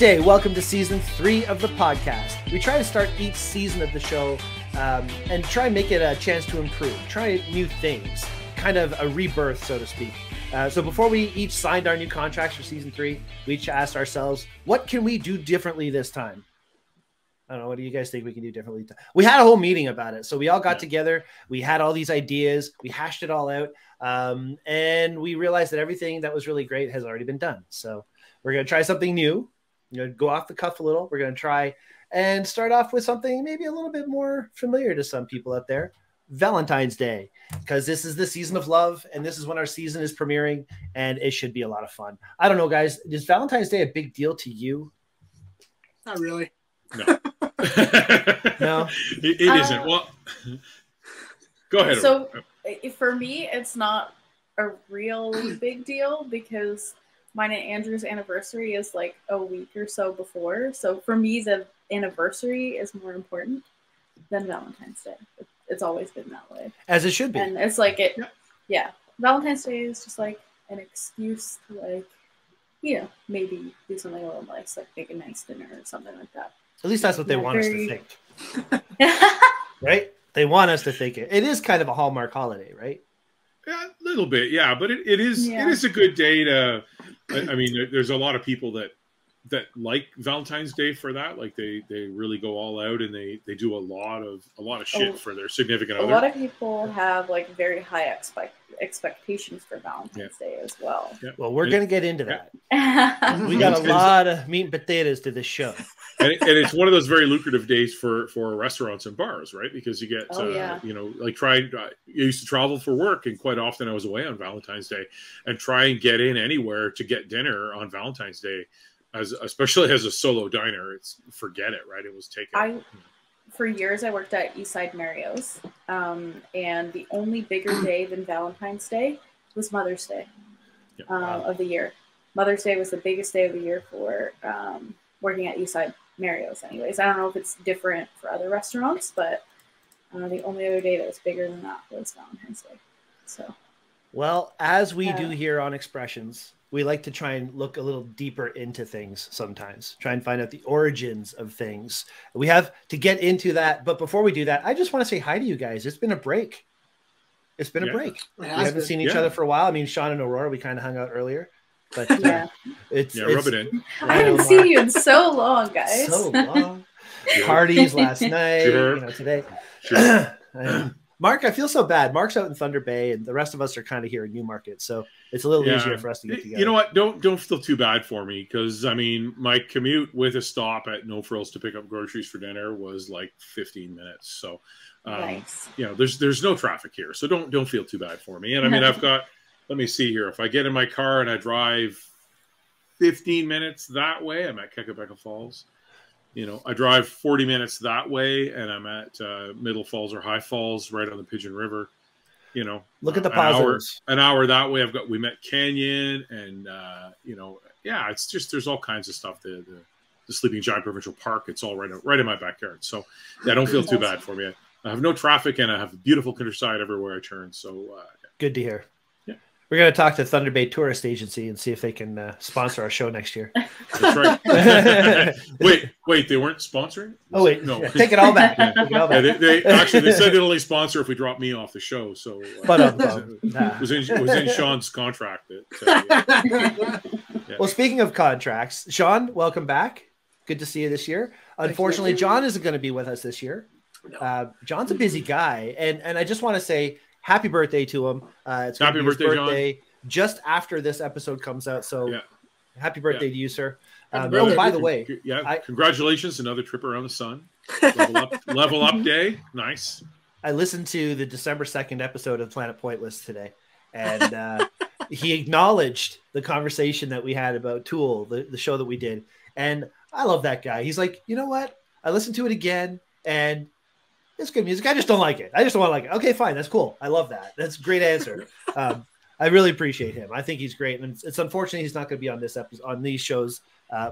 day. Welcome to season 3 of the podcast. We try to start each season of the show and try and make it a chance to improve, try new things, kind of a rebirth, so to speak. So before we each signed our new contracts for season 3, we each asked ourselves, what can we do differently this time? I don't know. What do you guys think we can do differently? We had a whole meeting about it. So we all got together. We had all these ideas. We hashed it all out. And we realized that everything that was really great has already been done. So we're going to try something new. Go off the cuff a little. We're going to try and start off with something maybe a little bit more familiar to some people out there. Valentine's Day, because this is the season of love and this is when our season is premiering and it should be a lot of fun. I don't know, guys. Is Valentine's Day a big deal to you? Not really. No. No, it isn't. Well, go ahead. So for me, it's not a really big deal because mine and Andrew's anniversary is like a week or so before. So for me, the anniversary is more important than Valentine's Day. It's always been that way. As it should be. And it's like it, yeah. Valentine's Day is just like an excuse to like, maybe do something a little nice, like make a nice dinner or something like that. At least that's what they want us to think. Right? They want us to think it. It is kind of a Hallmark holiday, right? Yeah, a little bit, yeah. But it is a good day to. I mean, there's a lot of people that like Valentine's Day for that. Like they really go all out and they do a lot of shit for their significant other. A lot of people have like very high expectations for Valentine's Day as well. Yeah. Well, we're going to get into that. We got a lot of meat and potatoes to this show. And it's one of those very lucrative days for restaurants and bars, right? Because you get, I used to travel for work, and quite often I was away on Valentine's Day, and try and get in anywhere to get dinner on Valentine's Day, especially as a solo diner. Forget it, right? It was taken. For years, I worked at Eastside Mario's, and the only bigger day than Valentine's Day was Mother's Day of the year. Mother's Day was the biggest day of the year for working at Eastside Mario's anyways. I don't know if it's different for other restaurants, but the only other day that was bigger than that was Valentine's Day. So, well, as we do here on Expressions, we like to try and look a little deeper into things sometimes, try and find out the origins of things. We have to get into that, but before we do that, I just want to say hi to you guys. It's been a break. It's been a break. We haven't seen each other for a while. I mean, Shawn and Aurora, we kind of hung out earlier. But rub it in. I haven't seen you in so long, guys. So long. Parties last night, today. Sure. Mark, I feel so bad. Mark's out in Thunder Bay, and the rest of us are kind of here in Newmarket, so it's a little easier for us to get together. You know what? Don't feel too bad for me, because I mean, my commute with a stop at No Frills to pick up groceries for dinner was like 15 minutes. So, nice. There's no traffic here, so don't feel too bad for me. And I mean, I've got. Let me see here. If I get in my car and I drive 15 minutes that way, I'm at Kekabeka Falls. I drive 40 minutes that way, and I'm at Middle Falls or High Falls, right on the Pigeon River. Look at the positives. An hour that way. We met Canyon, and it's just there's all kinds of stuff. The Sleeping Giant Provincial Park. It's all right in my backyard. So don't feel too bad for me. I have no traffic, and I have a beautiful countryside everywhere I turn. So good to hear. We're going to talk to Thunder Bay Tourist Agency and see if they can sponsor our show next year. That's right. wait, they weren't sponsoring? Oh, wait. No. Take it all back. Take it all back. They said they'd only sponsor if we drop me off the show. So it was in Shawn's contract. Well, speaking of contracts, Shawn, welcome back. Good to see you this year. Unfortunately, John isn't going to be with us this year. John's a busy guy. And I just want to say, happy birthday to him. It's happy birthday, John. Just after this episode comes out. So happy birthday to you, sir. By the way. Congratulations. Another trip around the sun. Level up day. Nice. I listened to the December 2nd episode of Planet Pointless today. And he acknowledged the conversation that we had about Tool, the show that we did. And I love that guy. He's like, you know what? I listened to it again, and it's good music. I just don't like it. I just don't want to like it. Okay, fine. That's cool. I love that. That's a great answer. I really appreciate him. I think he's great. And it's unfortunate he's not going to be on this episode, on these shows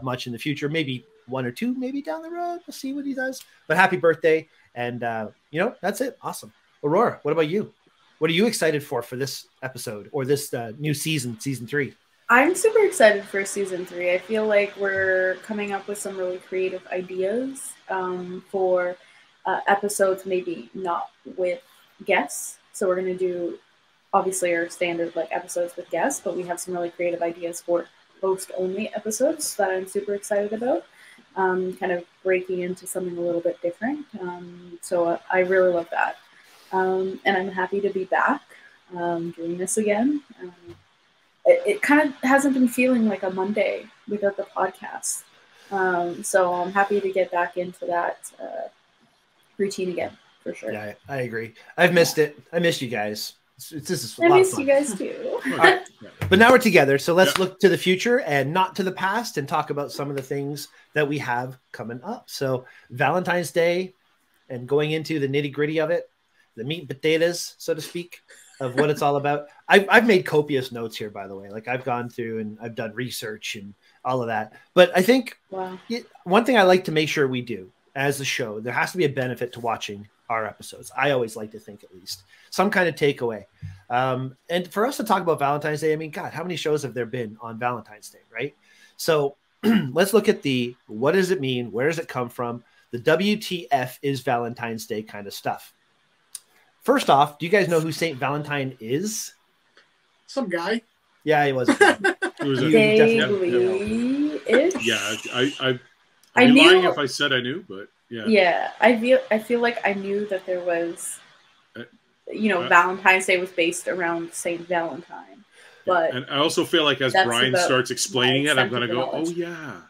much in the future. Maybe one or two, maybe down the road. We'll see what he does. But happy birthday. And, that's it. Awesome. Aurora, what about you? What are you excited for this episode or this new season 3? I'm super excited for season 3. I feel like we're coming up with some really creative ideas for episodes, maybe not with guests. So we're going to do obviously our standard like episodes with guests, but we have some really creative ideas for host-only episodes that I'm super excited about. Kind of breaking into something a little bit different. So I really love that. And I'm happy to be back doing this again. It kind of hasn't been feeling like a Monday without the podcast. So I'm happy to get back into that routine again, for sure. Yeah, I agree. I've missed it. I missed you guys. This is a I lot of missed fun. you guys too. Right. But now we're together, so let's look to the future and not to the past and talk about some of the things that we have coming up. So Valentine's Day and going into the nitty-gritty of it, the meat and potatoes, so to speak, of what it's all about. I've made copious notes here, by the way. Like I've gone through and I've done research and all of that. But I think one thing I like to make sure we do as a show, there has to be a benefit to watching our episodes. I always like to think at least some kind of takeaway. And for us to talk about Valentine's Day, I mean, God, how many shows have there been on Valentine's Day, right? So let's look at the, what does it mean? Where does it come from? The WTF is Valentine's Day kind of stuff. First off, do you guys know who St. Valentine is? Some guy. Yeah, he was. He was vaguely-ish. Yeah, I'd I be knew, lying if I said I knew, but yeah. Yeah, I feel like I knew that there was, Valentine's Day was based around St. Valentine. But and I also feel like as Brian starts explaining it, I'm going to go, oh, yeah.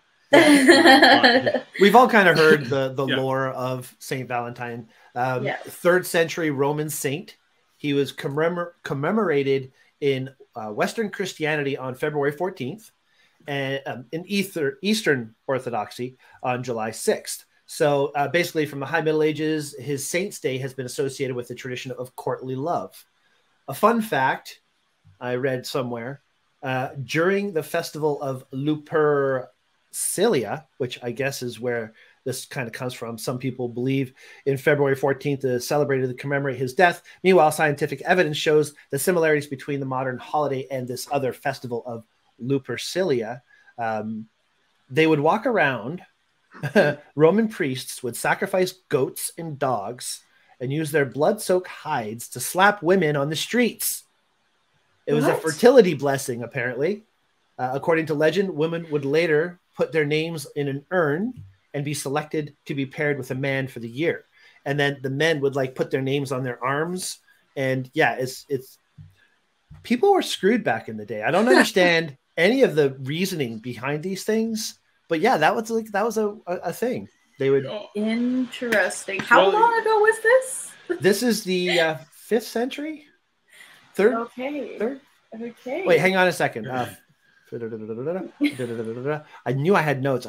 We've all kind of heard the lore of St. Valentine. 3rd century Roman saint. He was commemorated in Western Christianity on February 14th and in Eastern Orthodoxy on July 6th. So basically from the High Middle Ages, his saint's day has been associated with the tradition of courtly love. A fun fact I read somewhere, during the festival of Lupercalia, which I guess is where this kind of comes from. Some people believe in February 14th is celebrated to commemorate his death. Meanwhile, scientific evidence shows the similarities between the modern holiday and this other festival of Lupercalia. They would walk around. Roman priests would sacrifice goats and dogs and use their blood-soaked hides to slap women on the streets. It was a fertility blessing, apparently. According to legend, women would later put their names in an urn and be selected to be paired with a man for the year. And then the men would like put their names on their arms. And yeah, it's people were screwed back in the day. I don't understand any of the reasoning behind these things, but yeah, that was a thing. They would. Interesting. How long ago was this? This is the 5th century. Third. Okay. Wait, hang on a second. I knew I had notes.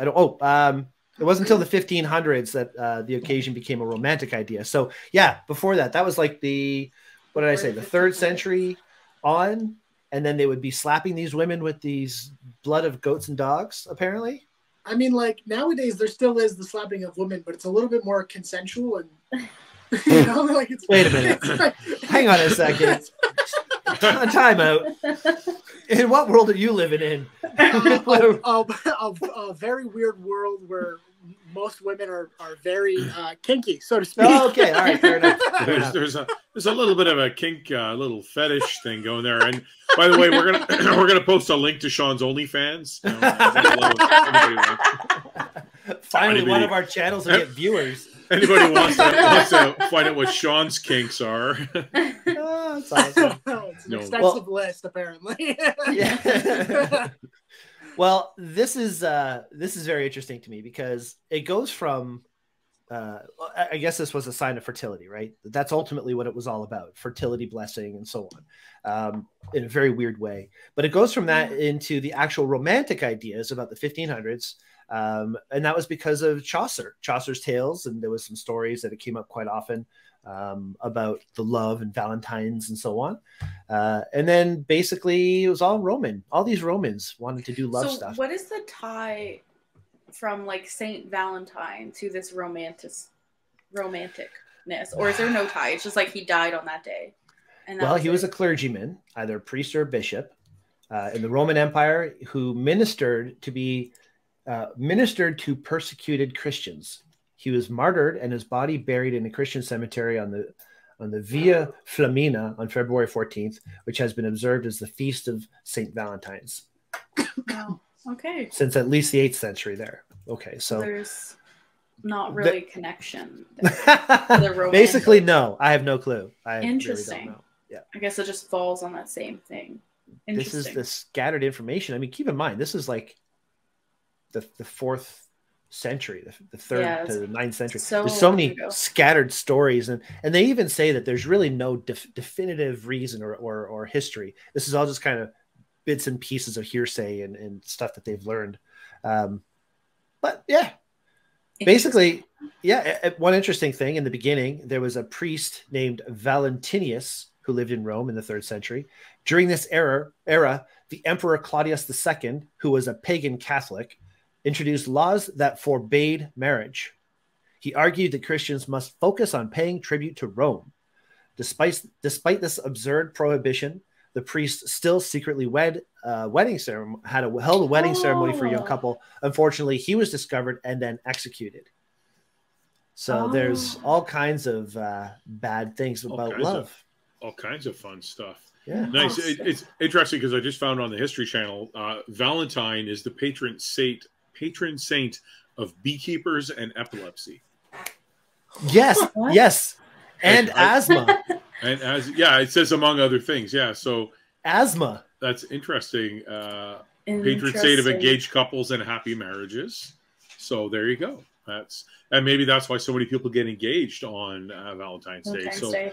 It wasn't until the 1500s that the occasion became a romantic idea. So yeah, before that was like the 3rd century on, and then they would be slapping these women with these blood of goats and dogs, apparently. I mean, like nowadays there still is the slapping of women, but it's a little bit more consensual and like it's. Wait a minute. Hang on a second. Time out. In what world are you living in? A very weird world where most women are very kinky, so to speak. Oh, okay, all right, fair enough. There's a little bit of a kink, little fetish thing going there. And by the way, we're gonna post a link to Shawn's OnlyFans. Finally, one of our channels will get viewers. Anybody wants to find out what Shawn's kinks are? That's awesome. It's an extensive list, apparently. Yeah. Well, this is very interesting to me because it goes from, I guess this was a sign of fertility, right? That's ultimately what it was all about, fertility blessing and so on, in a very weird way. But it goes from that into the actual romantic ideas about the 1500s. And that was because of Chaucer's tales. And there was some stories that it came up quite often about the love and Valentines and so on. And then basically it was all Roman. All these Romans wanted to do love stuff. What is the tie from like Saint Valentine to this romanticness? Or is there no tie? It's just like he died on that day. And he was a clergyman, either a priest or a bishop. in the Roman Empire who ministered to persecuted Christians. He was martyred and his body buried in a Christian cemetery on the Via Flaminia on February 14th, which has been observed as the feast of St. Valentine's. Wow. Okay. Since at least the 8th century there. Okay, so there's not really a connection there. Basically, no. I have no clue. I Interesting. Really don't know. Yeah. I guess it just falls on that same thing. This is the scattered information. I mean, keep in mind, this is like the 4th century, the 3rd to the 9th century. There's so many scattered stories, and they even say that there's really no definitive reason or history. This is all just kind of bits and pieces of hearsay and stuff that they've learned. But yeah, basically, yeah. One interesting thing in the beginning, there was a priest named Valentinius who lived in Rome in the 3rd century. During this era, the Emperor Claudius II, who was a pagan Catholic, introduced laws that forbade marriage. He argued that Christians must focus on paying tribute to Rome. Despite this absurd prohibition, the priest still secretly held a wedding ceremony for a young couple. Unfortunately, he was discovered and then executed. So there's all kinds of bad things about love. All kinds of fun stuff. Yeah, nice. It's interesting because I just found on the History Channel, Valentine is the patron saint of beekeepers and epilepsy. Yes, yes, and asthma. And it says among other things. Yeah, so asthma. That's interesting. Patron saint of engaged couples and happy marriages. So there you go. And maybe that's why so many people get engaged on Valentine's Day.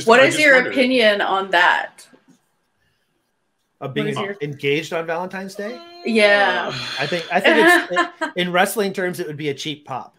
What is your opinion on that? Of being engaged on Valentine's Day? Yeah, I think it's in wrestling terms, it would be a cheap pop.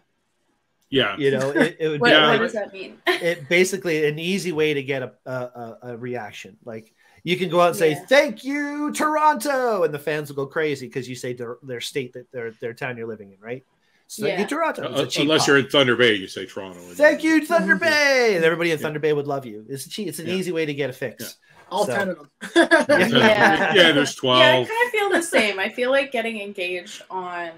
Yeah, you know, it would. What does that mean? It basically an easy way to get a reaction. Like you can go out and say "Thank you, Toronto," and the fans will go crazy because you say their state that their town you're living in, right? So thank you, Toronto. Unless you're in Thunder Bay, you say Toronto. Thank you, Thunder Bay, and everybody in Thunder Bay would love you. It's an easy way to get a fix. Yeah. All 10 of them. Yeah, there's 12. Yeah, I kind of feel the same. I feel like getting engaged on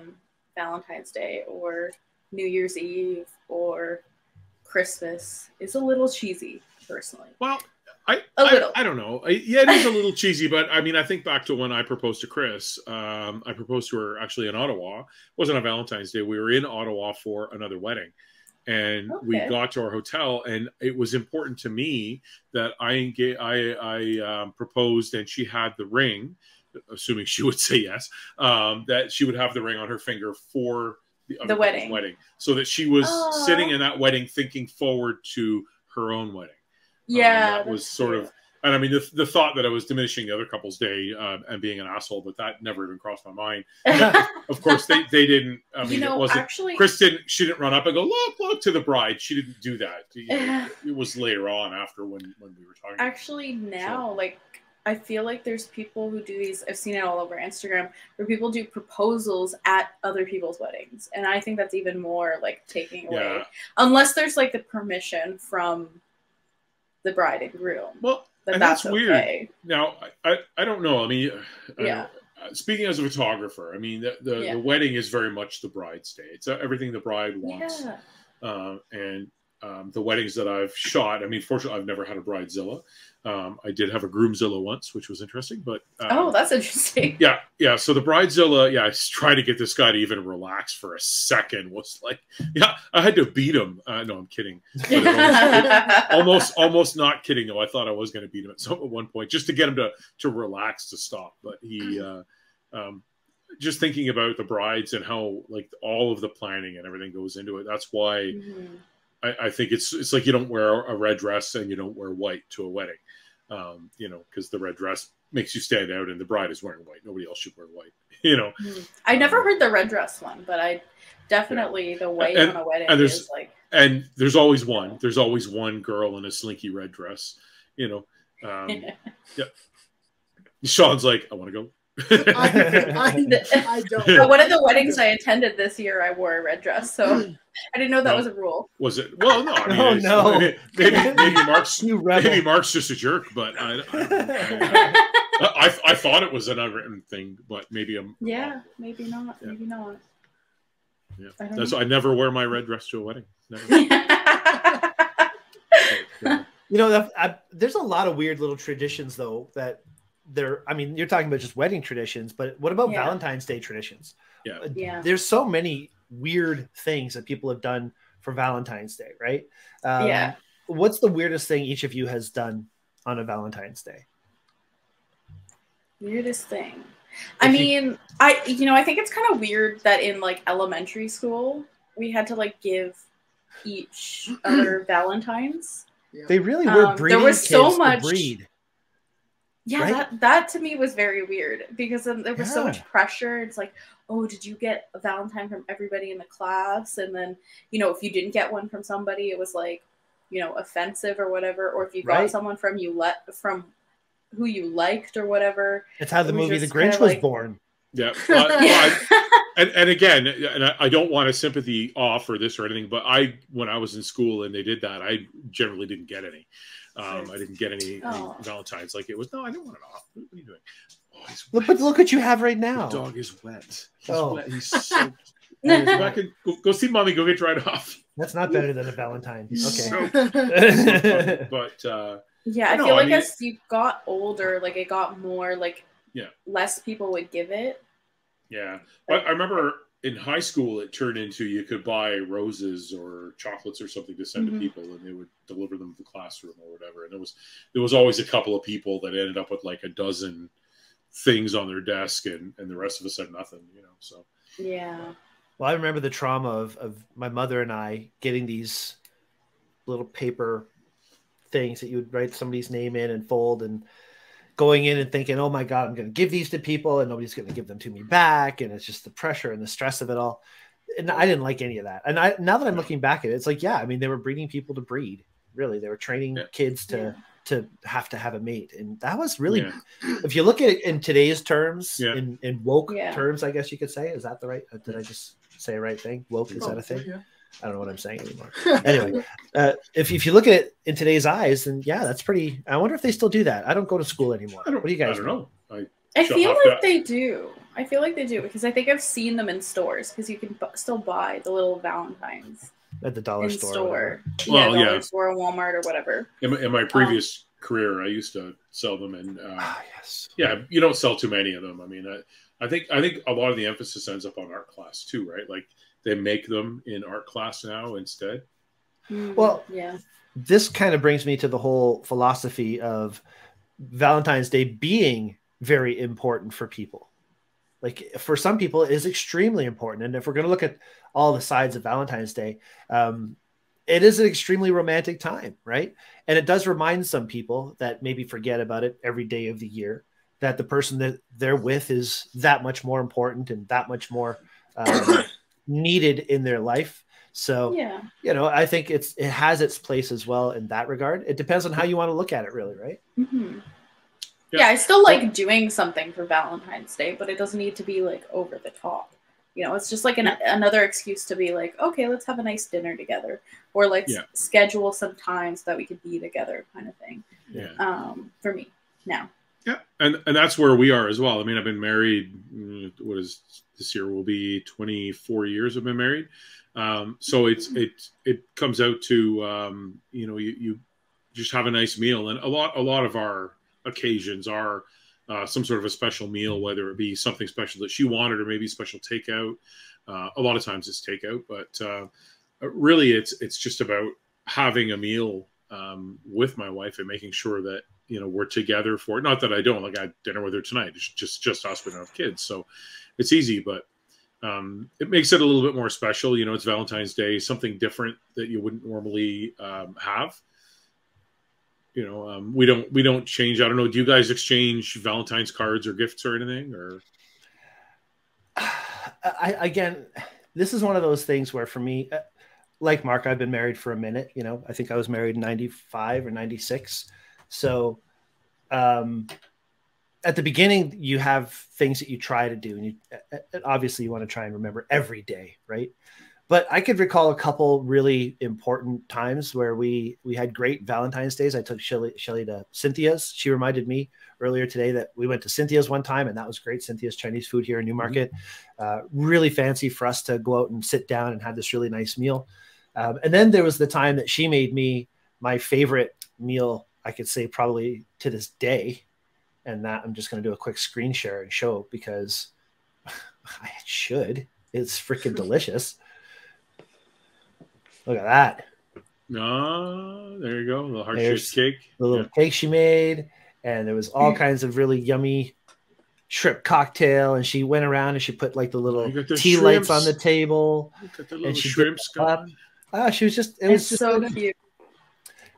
Valentine's Day or New Year's Eve or Christmas is a little cheesy, personally. Well, I don't know. It is a little cheesy, but I mean, I think back to when I proposed to Chris. I proposed to her actually in Ottawa. It wasn't on Valentine's Day. We were in Ottawa for another wedding. And we got to our hotel, and it was important to me that I proposed, and she had the ring, assuming she would say yes, that she would have the ring on her finger for the wedding, so that she was sitting in that wedding thinking forward to her own wedding. Yeah, that was sort of, and I mean, the thought that I was diminishing the other couple's day and being an asshole, but that never even crossed my mind. Of course, they didn't. I mean, it wasn't. Actually, she didn't run up and go, look to the bride. She didn't do that. It was later on after when we were talking. Actually, now, like, I feel like there's people who do these. I've seen it all over Instagram where people do proposals at other people's weddings, and I think that's even more like taking away, unless there's like the permission from the bride and groom. Well, and that's weird. Now, I don't know. I mean, speaking as a photographer, I mean, the wedding is very much the bride's day. It's everything the bride wants. And the weddings that I've shot, I mean, fortunately, I've never had a bridezilla. I did have a groomzilla once, which was interesting. But that's interesting. Yeah. So the bridezilla, I tried to get this guy to even relax for a second. Was like, I had to beat him. No, I'm kidding. Almost not kidding though. I thought I was going to beat him at one point just to get him to relax, to stop. But he, just thinking about the brides and how like all of the planning and everything goes into it. That's why. I think it's like you don't wear a red dress and you don't wear white to a wedding, because the red dress makes you stand out and the bride is wearing white. Nobody else should wear white, I never heard the red dress one, but I definitely the white on a wedding is like. And there's always one. There's always one girl in a slinky red dress, Shawn's like, I want to go. I don't. One of the weddings I attended this year, I wore a red dress, so I didn't know that was a rule. Was it? Well, no. I mean, maybe Mark's just a jerk, but I thought it was an unwritten thing, but maybe I'm wrong. Maybe not. Yeah. Maybe not. Yeah, that's why I never wear my red dress to a wedding. Never. There's a lot of weird little traditions though that I mean, you're talking about just wedding traditions, but what about Valentine's Day traditions? Yeah. There's so many weird things that people have done for Valentine's Day, right? What's the weirdest thing each of you has done on a Valentine's Day? Weirdest thing. I think it's kind of weird that in like elementary school we had to like give each other Valentines. They really were breeding. There was so much. Breed. Yeah, right? that to me was very weird because there was so much pressure. It's like, oh, did you get a Valentine from everybody in the class? And then, if you didn't get one from somebody, it was like, offensive or whatever. Or if you got someone from who you liked or whatever. It's how the movie The Grinch was born. Yeah. And again, I don't want a sympathy off or this or anything, but when I was in school and they did that, I generally didn't get any. I didn't get any Valentines. Like it was, no, I didn't want it off. What are you doing? Oh, he's wet. But look what you have right now. The dog is wet. He's wet. He's soaked. Go see mommy. Go get dried off. That's not better than a Valentine. Okay. But I feel like as you got older, like it got more like less people would give it. Yeah, I remember in high school it turned into you could buy roses or chocolates or something to send to people, and they would deliver them to the classroom or whatever. And there was always a couple of people that ended up with like a dozen things on their desk, and the rest of us had nothing. So yeah. Well, I remember the trauma of my mother and I getting these little paper things that you would write somebody's name in and fold, and going in and thinking, oh my God, I'm going to give these to people and nobody's going to give them to me back. And it's just the pressure and the stress of it all. And I didn't like any of that. And now that I'm looking back at it, it's like, I mean, they were breeding people to breed. Really, they were training kids to have a mate. And that was really, if you look at it in today's terms, in woke terms, I guess you could say, is that the right, did I just say the right thing? Woke, is that a thing? Yeah. I don't know what I'm saying anymore. Anyway, if you look at it in today's eyes, then that's pretty. I wonder if they still do that. I don't go to school anymore. What do you guys know? I feel like they do. I feel like they do because I think I've seen them in stores because you can still buy the little Valentines at the dollar store. Dollar store, Walmart, or whatever. In my previous career, I used to sell them, and you don't sell too many of them. I mean, I think a lot of the emphasis ends up on art class too, right? Like. They make them in art class now instead. Well, this kind of brings me to the whole philosophy of Valentine's Day being very important for people. Like for some people, it is extremely important. And if we're going to look at all the sides of Valentine's Day, it is an extremely romantic time, right? And it does remind some people that maybe forget about it every day of the year, that the person that they're with is that much more important and that much more needed in their life. So, I think it has its place as well in that regard. It depends on how you want to look at it, really, right? Mm-hmm. I still like doing something for Valentine's Day, but it doesn't need to be like over the top. It's just like another excuse to be like, okay, let's have a nice dinner together, or like schedule some time so that we could be together, kind of thing. For me now. Yeah, and that's where we are as well. I mean, I've been married. This year will be 24 years I've been married. So it comes out to you just have a nice meal, and a lot of our occasions are some sort of a special meal, whether it be something special that she wanted or maybe special takeout. A lot of times it's takeout, but really it's just about having a meal with my wife and making sure that we're together for it. Not that I don't like I had dinner with her tonight. It's just us. We don't have kids, so it's easy, but it makes it a little bit more special. It's Valentine's Day, something different that you wouldn't normally have. We don't change. I don't know. Do you guys exchange Valentine's cards or gifts or anything? Or again, this is one of those things where for me, like Mark, I've been married for a minute. I think I was married in 95 or 96. So, and at the beginning, you have things that you try to do, and obviously you want to try and remember every day, right? But I could recall a couple really important times where we had great Valentine's days. I took Shelly to Cynthia's. She reminded me earlier today that we went to Cynthia's one time, and that was great. Cynthia's Chinese food here in Newmarket. Really fancy for us to go out and sit down and have this really nice meal. And then there was the time that she made me my favorite meal, I could say probably to this day. And that I'm just going to do a quick screen share and show because I should. It's freaking delicious. Look at that. Oh, there you go. A little heart-shaped cake. The little cake she made. And there was all kinds of really yummy shrimp cocktail. And she went around and she put like the little tea lights on the table. And she shrimps going. She was just, it was just so cute.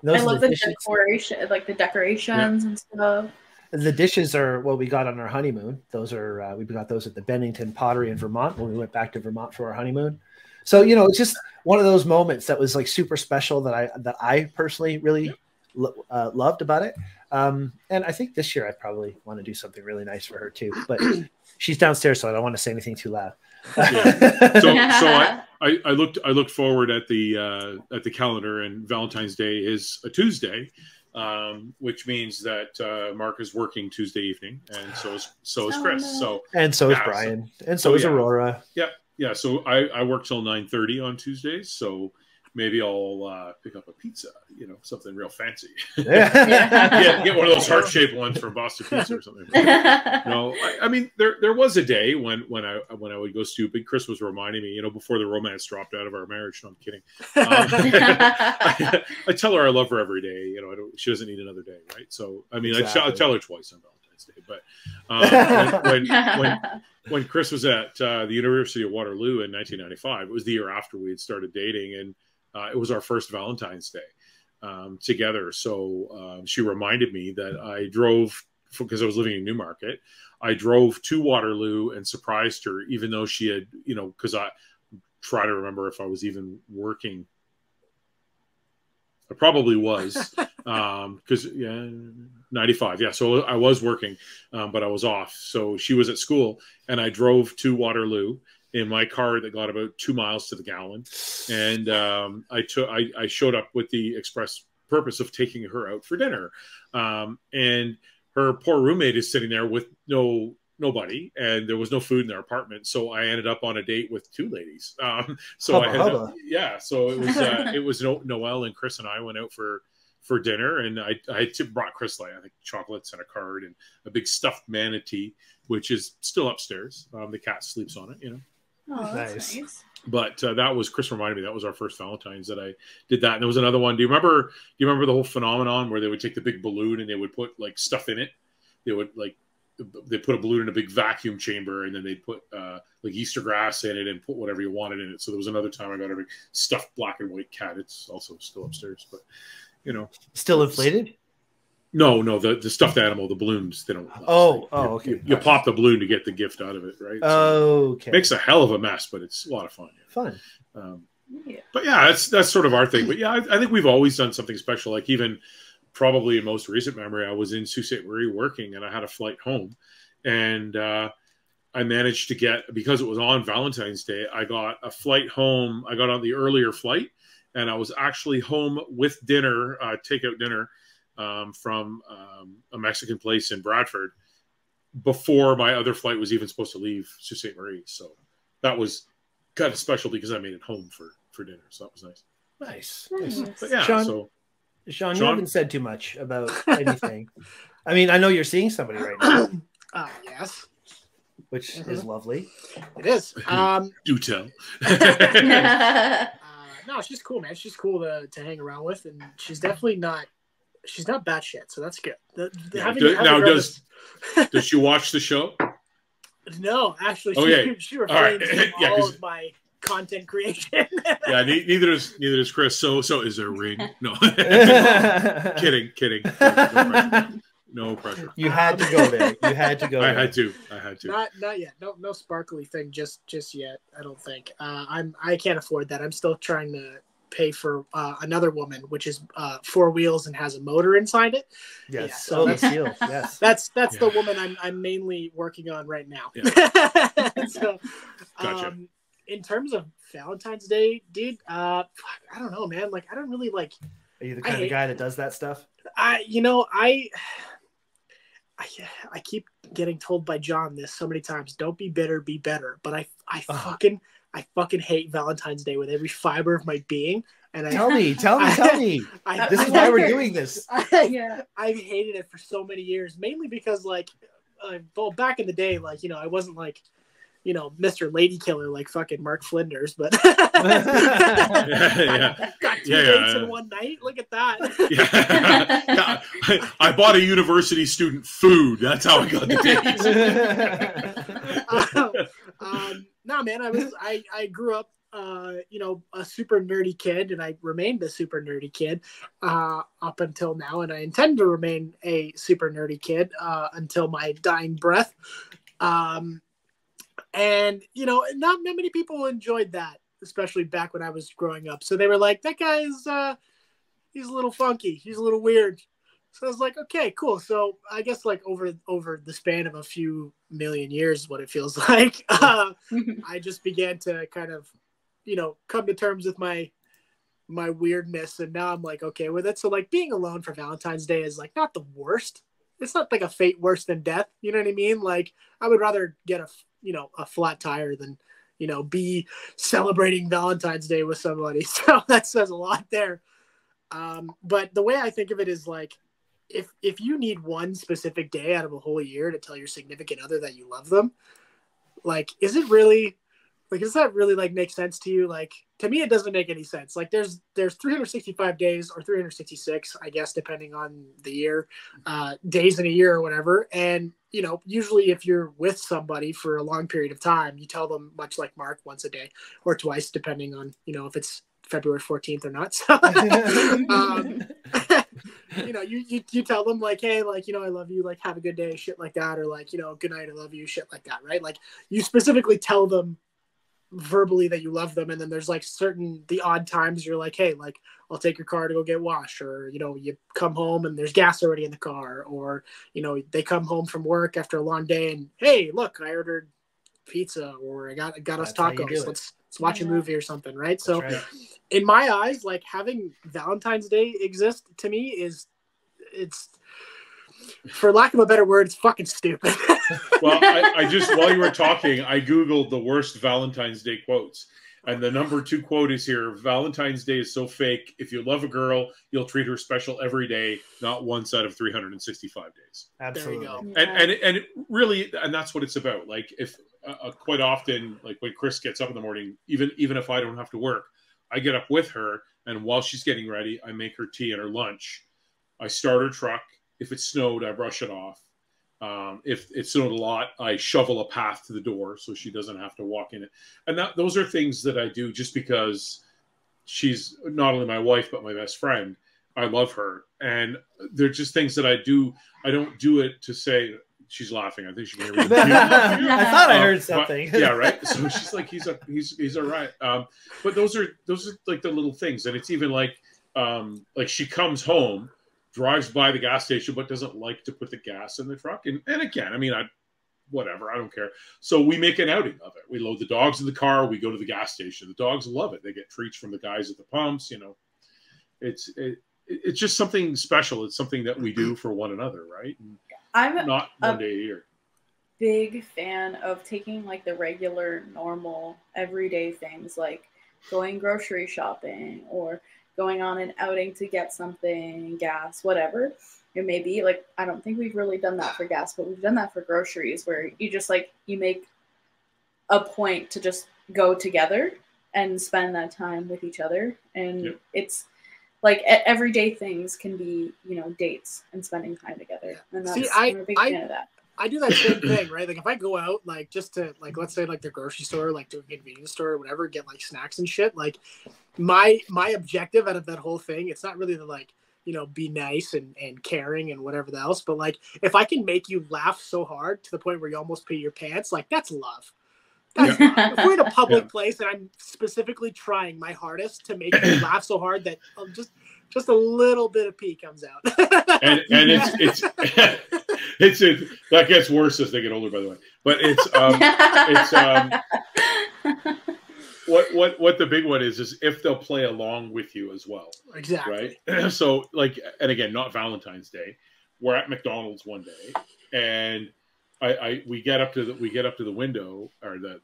I love the decoration, like the decorations and stuff. The dishes are what we got on our honeymoon. Those are we got those at the Bennington Pottery in Vermont when we went back to Vermont for our honeymoon. So it's just one of those moments that was like super special that I personally really loved about it. And I think this year I probably want to do something really nice for her too. But she's downstairs, so I don't want to say anything too loud. So I looked forward at the calendar, and Valentine's Day is a Tuesday. Which means that Mark is working Tuesday evening, and so is Chris. So is Brian, and so is Aurora. Yeah. So I work till 9:30 on Tuesdays. So maybe I'll pick up a pizza. Something real fancy. Get one of those heart-shaped ones from Boston Pizza or something. No, I mean there was a day when I would go stupid. Chris was reminding me, before the romance dropped out of our marriage. No, I'm kidding. I tell her I love her every day. She doesn't need another day, right? So I mean, exactly. I tell her twice on Valentine's Day. But when Chris was at the University of Waterloo in 1995, it was the year after we had started dating, and it was our first Valentine's Day together. So she reminded me that I drove, because I was living in Newmarket, I drove to Waterloo and surprised her, even though she had, because I try to remember if I was even working. I probably was, because 95. Yeah. So I was working, but I was off. So she was at school, and I drove to Waterloo in my car that got about 2 miles to the gallon. And I showed up with the express purpose of taking her out for dinner. And her poor roommate is sitting there with nobody, and there was no food in their apartment. So I ended up on a date with two ladies. So it was Noelle, and Chris and I went out for dinner, and I brought Chris I think chocolates and a card and a big stuffed manatee, which is still upstairs. The cat sleeps on it, Oh, that's nice. But that was, Chris reminded me, that was our first Valentine's that I did that. And there was another one. Do you remember the whole phenomenon where they would take the big balloon and they would put like stuff in it? They put a balloon in a big vacuum chamber, and then they'd put like Easter grass in it and put whatever you wanted in it. So there was another time I got a big stuffed black and white cat. It's also still upstairs, but still inflated. No, the stuffed animal, the balloons, they don't last. Okay. You pop the balloon to get the gift out of it, right? Okay. Makes a hell of a mess, but it's a lot of fun. Fun. But yeah, that's sort of our thing. But yeah, I think we've always done something special. Like even probably in most recent memory, I was in Sault Ste. Marie working, and I had a flight home, and I managed to get, because it was on Valentine's Day, I got a flight home. I got on the earlier flight, and I was actually home with dinner, takeout dinner, from a Mexican place in Bradford before my other flight was even supposed to leave Sault Ste. Marie. So that was kind of special because I made it home for dinner. So that was nice. Nice. But yeah, Shawn, you haven't said too much about anything. I mean, I know you're seeing somebody right now. Yes. Which is lovely. It is. Do tell. No, she's cool, man. She's cool to hang around with, and she's definitely not. She's not batshit, so that's good. Does she watch the show? No, actually, she refrains from all of my content creation. Yeah, neither is Chris. So is there a ring? No. Kidding. No pressure. You had to go there. I had to. Not yet. No sparkly thing just yet. I don't think. I can't afford that. I'm still trying to pay for another woman, which is 4 wheels and has a motor inside it. Yes. Yeah, so yes. That's the woman I'm mainly working on right now. Yeah. So, Gotcha. in terms of Valentine's Day, dude, I don't know, man. Like, I don't really like. Are you the kind of guy that does that stuff? I keep getting told by John this so many times. Don't be bitter, be better. But I fucking hate Valentine's Day with every fiber of my being. And tell me. This is why we're doing this. I've hated it for so many years, mainly because like, well, back in the day, like, I wasn't like, Mr. Lady Killer like fucking Mark Flinders, but got 2 dates in one night. Look at that. I bought a university student food. That's how I got the dates. No, man, I grew up, a super nerdy kid, and I remained a super nerdy kid up until now, and I intend to remain a super nerdy kid until my dying breath. And, not many people enjoyed that, especially back when I was growing up. So they were like, that guy is, he's a little funky. He's a little weird. So I was like, okay, cool. So I guess like over the span of a few million years, what it feels like, I just began to kind of, come to terms with my weirdness. And now I'm like, okay with it. So like being alone for Valentine's Day is like not the worst. It's not like a fate worse than death. You know what I mean? Like I would rather get a flat tire than, be celebrating Valentine's Day with somebody. So that says a lot there. But the way I think of it is like, if you need one specific day out of a whole year to tell your significant other that you love them, like, does that really like make sense to you? Like, to me, it doesn't make any sense. Like there's 365 days or 366, I guess, depending on the year, days in a year or whatever. And, usually if you're with somebody for a long period of time, you tell them, much like Mark, once a day or twice, depending on, if it's February 14th or not. So, you tell them like, hey, like, I love you, like, have a good day, shit like that. Or like, good night, I love you, shit like that. Right. Like you specifically tell them verbally that you love them, and then there's like the odd times you're like, hey, like I'll take your car to go get washed, or you come home and there's gas already in the car, or they come home from work after a long day and, hey, look, I ordered pizza, or I got us tacos, let's watch a movie or something, right? That's so right. In my eyes, like having Valentine's Day exist to me it's for lack of a better word, it's fucking stupid. Well, I just, while you were talking, I Googled the worst Valentine's Day quotes. And the number 2 quote is here: Valentine's Day is so fake. If you love a girl, you'll treat her special every day, not once out of 365 days. Absolutely. There you go. And it really, and that's what it's about. Like if quite often, like when Chris gets up in the morning, even if I don't have to work, I get up with her, and while she's getting ready, I make her tea and her lunch. I start her truck. If it snowed, I brush it off. If it snowed a lot, I shovel a path to the door so she doesn't have to walk in it. And those are things that I do just because she's not only my wife, but my best friend. I love her. And they're just things that I do. I don't do it to say, she's laughing. I think she can hear me. I thought I heard something. Yeah, right. So she's like, he's all right. But those are like the little things. And it's even like she comes home, drives by the gas station, but doesn't like to put the gas in the truck. And again, I mean, whatever, I don't care. So we make an outing of it. We load the dogs in the car. We go to the gas station. The dogs love it. They get treats from the guys at the pumps. It's just something special. It's something that we do for one another, right? And I'm not one day a year. Big fan of taking like the regular, normal, everyday things like going grocery shopping or going on an outing to get something, gas, whatever it may be. Like, I don't think we've really done that for gas, but we've done that for groceries, where you just like, you make a point to just go together and spend that time with each other. And It's like everyday things can be, dates and spending time together. And that's, I'm a big fan of that. I do that same thing, right? Like if I go out, like just to like, let's say like the grocery store, like to a convenience store or whatever, get like snacks and shit. Like my objective out of that whole thing, it's not really to like, be nice and caring and whatever else. But like, if I can make you laugh so hard to the point where you almost pee your pants, like that's love. Guys, if we're in a public place and I'm specifically trying my hardest to make you laugh so hard that just a little bit of pee comes out. and it's that gets worse as they get older, by the way. But what the big one is if they'll play along with you as well. Exactly. Right. So and again, not Valentine's Day. We're at McDonald's one day, and we get up to the window or the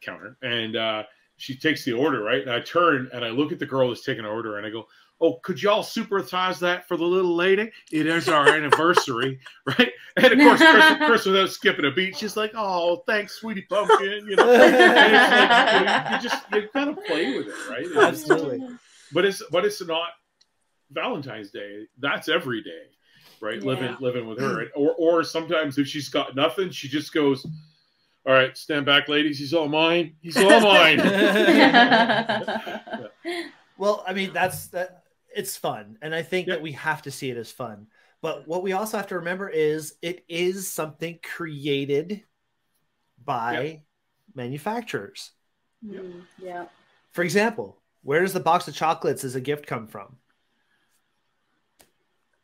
counter, and she takes the order, right? And I turn and I look at the girl that's taking our order, and I go, "Oh, could y'all supersize that for the little lady? It is our anniversary," right? And of course, Chris, without skipping a beat, she's like, "Oh, thanks, sweetie pumpkin." You know, and it's like, you gotta play with it, right? Absolutely. But it's not Valentine's Day. That's every day. Right, Yeah. living with her, or sometimes if she's got nothing, she just goes, "All right, stand back, ladies. He's all mine. He's all mine." Well, I mean, that. It's fun, and I think that we have to see it as fun. But what we also have to remember is it is something created by manufacturers. Yeah. For example, where does the box of chocolates as a gift come from?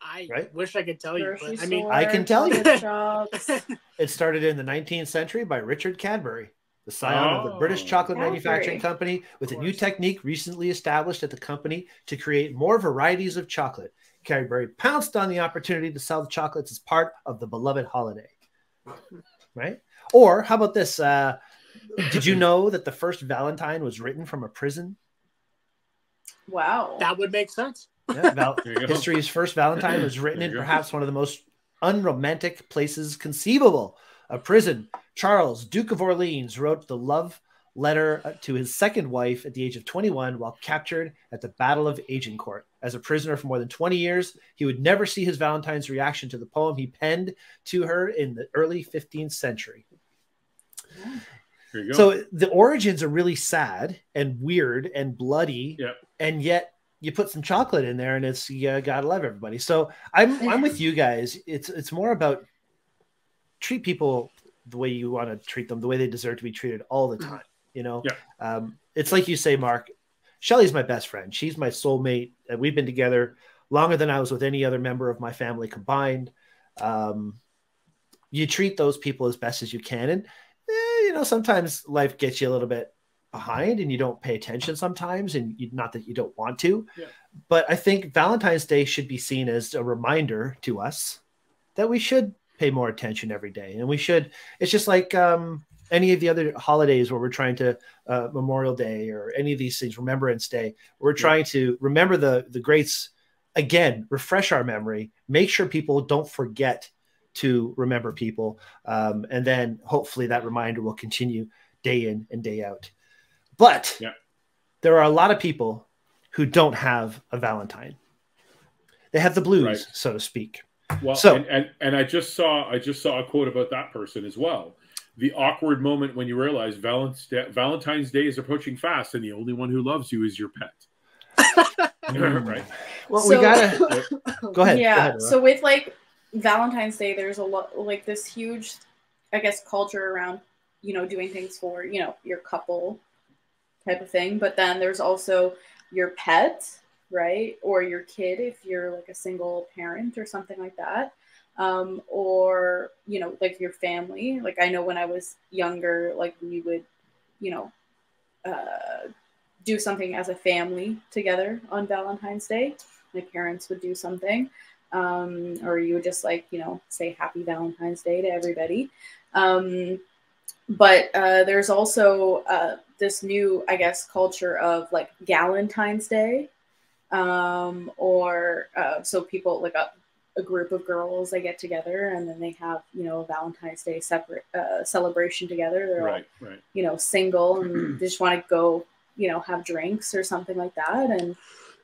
I wish I could tell you, but I mean, I can tell you. Shops. It started in the 19th century by Richard Cadbury, the scion of the British chocolate manufacturing company, with a new technique recently established at the company to create more varieties of chocolate. Cadbury pounced on the opportunity to sell the chocolates as part of the beloved holiday. Right? Or how about this? Did you know that the first Valentine was written from a prison? Wow. That would make sense. Yeah, history's first Valentine was written in perhaps one of the most unromantic places conceivable, a prison. Charles, Duke of Orleans, wrote the love letter to his second wife at the age of 21 while captured at the Battle of Agincourt. As a prisoner for more than 20 years, he would never see his Valentine's reaction to the poem he penned to her in the early 15th century. So the origins are really sad and weird and bloody, and yet you put some chocolate in there and it's, you gotta love everybody. So I'm with you guys. It's more about treat people the way you want to treat them, the way they deserve to be treated all the time. You know, it's like you say, Mark, Shelly's my best friend. She's my soulmate. We've been together longer than I was with any other member of my family combined. You treat those people as best as you can. And, you know, sometimes life gets you a little bit behind and you don't pay attention sometimes, and not that you don't want to, but I think Valentine's Day should be seen as a reminder to us that we should pay more attention every day. And we should, it's just like any of the other holidays where we're trying to Memorial Day or any of these things, Remembrance Day, we're trying to remember the greats again, refresh our memory, make sure people don't forget to remember people. And then hopefully that reminder will continue day in and day out. But there are a lot of people who don't have a Valentine. They have the blues, so to speak. Well, and I just saw a quote about that person as well. The awkward moment when you realize Valentine's Day is approaching fast, and the only one who loves you is your pet. Right. Well, we gotta go ahead. Yeah. Go ahead, so with like Valentine's Day, there's a lot like this huge, I guess, culture around, you know, doing things for, you know, your couple type of thing. But then there's also your pet, right? Or your kid if you're like a single parent or something like that. Or, you know, like your family. Like I know when I was younger, like we would, you know, do something as a family together on Valentine's Day. My parents would do something. Or you would just like, you know, say happy Valentine's Day to everybody. But there's also this new, I guess, culture of like Galentine's Day. So people like a group of girls, they get together and then they have, you know, a Valentine's Day separate celebration together. They're all, you know, single and they just want to go, you know, have drinks or something like that. And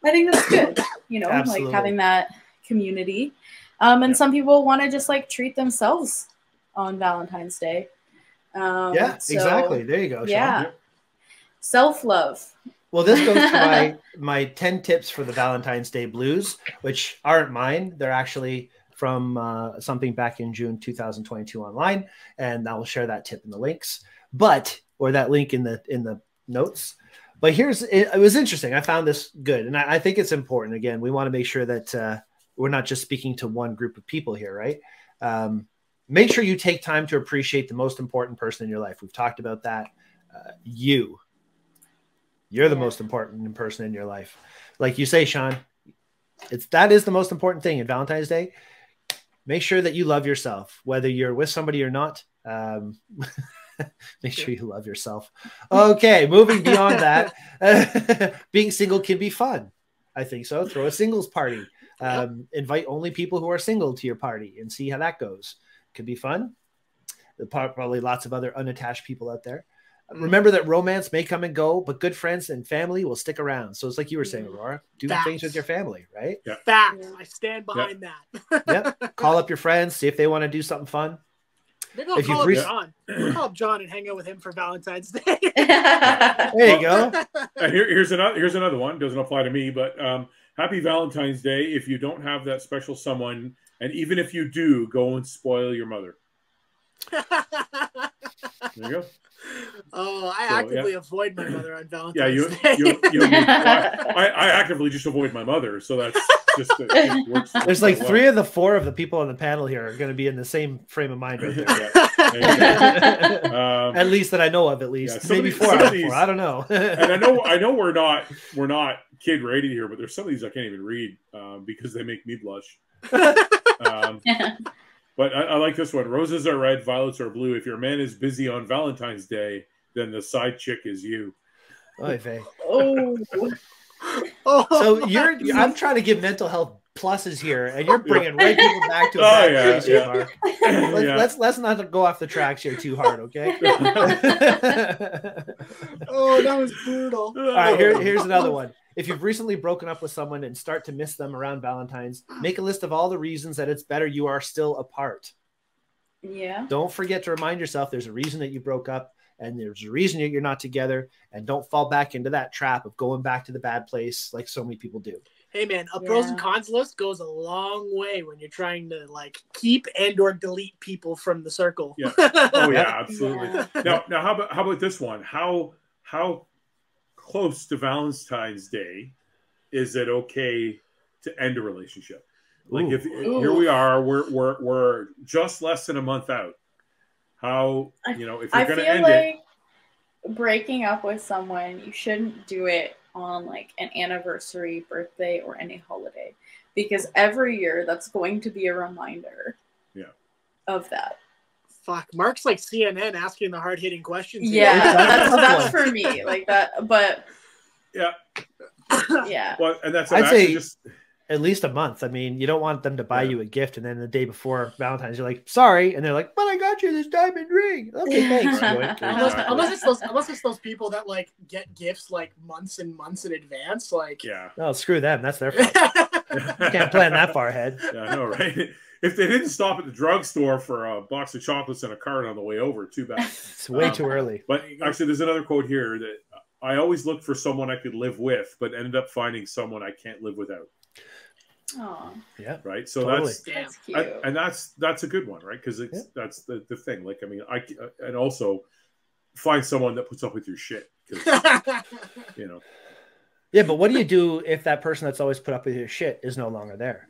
I think that's good, you know, like having that community. And some people want to just like treat themselves on Valentine's Day. Exactly. There you go, Shawn. Yeah. Self-love. Well, this goes to my 10 tips for the Valentine's Day blues, which aren't mine. They're actually from something back in June 2022 online, and I will share that tip in the links. But or that link in the notes. But it was interesting. I found this good, and I think it's important. Again, we want to make sure that we're not just speaking to one group of people here, right? Make sure you take time to appreciate the most important person in your life. We've talked about that. You're the most important person in your life. Like you say, Shawn, that is the most important thing in Valentine's Day. Make sure that you love yourself, whether you're with somebody or not. Make sure you love yourself. Okay, moving beyond that, being single can be fun. I think so. Throw a singles party. Invite only people who are single to your party and see how that goes. Could be fun. There's probably lots of other unattached people out there. Remember that romance may come and go, but good friends and family will stick around. So it's like you were saying, Aurora, do things with your family, right? Yeah. Facts. I stand behind that. Yep. Call up your friends, see if they want to do something fun. Maybe I'll call up John. We'll call up John and hang out with him for Valentine's Day. There you go. Here's another one. Doesn't apply to me, but happy Valentine's Day. If you don't have that special someone, and even if you do, go and spoil your mother. There you go. Oh, I actively avoid my mother on Valentine's Day. Yeah, I actively just avoid my mother, so that's just it works. There's like 3 of the 4 of the people on the panel here are going to be in the same frame of mind right there. At least that I know of, at least. Yeah, maybe 4 out of 4. I don't know. And I know we're not kid rated here, but there's some of these I can't even read because they make me blush. But I like this one. Roses are red, violets are blue. If your man is busy on Valentine's Day, then the side chick is you. Oh. So I'm trying to give mental health pluses here, and you're bringing right people back to a bad place, Mark. Let's not go off the tracks here too hard, okay? Oh, that was brutal. All right, here's another one. If you've recently broken up with someone and start to miss them around Valentine's, make a list of all the reasons that it's better you are still apart. Yeah. Don't forget to remind yourself there's a reason that you broke up, and there's a reason you're not together, and don't fall back into that trap of going back to the bad place like so many people do. Hey man, a pros and cons list goes a long way when you're trying to like keep and or delete people from the circle. Yeah. Oh yeah, absolutely. Yeah. Now how about this one? How close to Valentine's Day is it okay to end a relationship? Like here we are, we're just less than a month out. How if you're going to end it, breaking up with someone, you shouldn't do it on like an anniversary, birthday, or any holiday, because every year that's going to be a reminder of that. Fuck, Mark's like CNN asking the hard-hitting questions. Yeah, that's for me, like that. But yeah. Well, and that's I'd say at least a month. I mean, you don't want them to buy you a gift, and then the day before Valentine's, you're like, sorry, and they're like, but I got you this diamond ring. Okay, thanks. Unless it's those people that like get gifts like months and months in advance, like oh, screw them. That's their fault. You can't plan that far ahead. Yeah, I know, right? If they didn't stop at the drugstore for a box of chocolates and a card on the way over, too bad. It's way too early. But actually, there's another quote here that I always looked for someone I could live with, but ended up finding someone I can't live without. Oh, yeah, right. So totally. That's cute. And that's a good one, right? Because that's the thing. Like, I mean, and also find someone that puts up with your shit. Yeah, but what do you do if that person that's always put up with your shit is no longer there?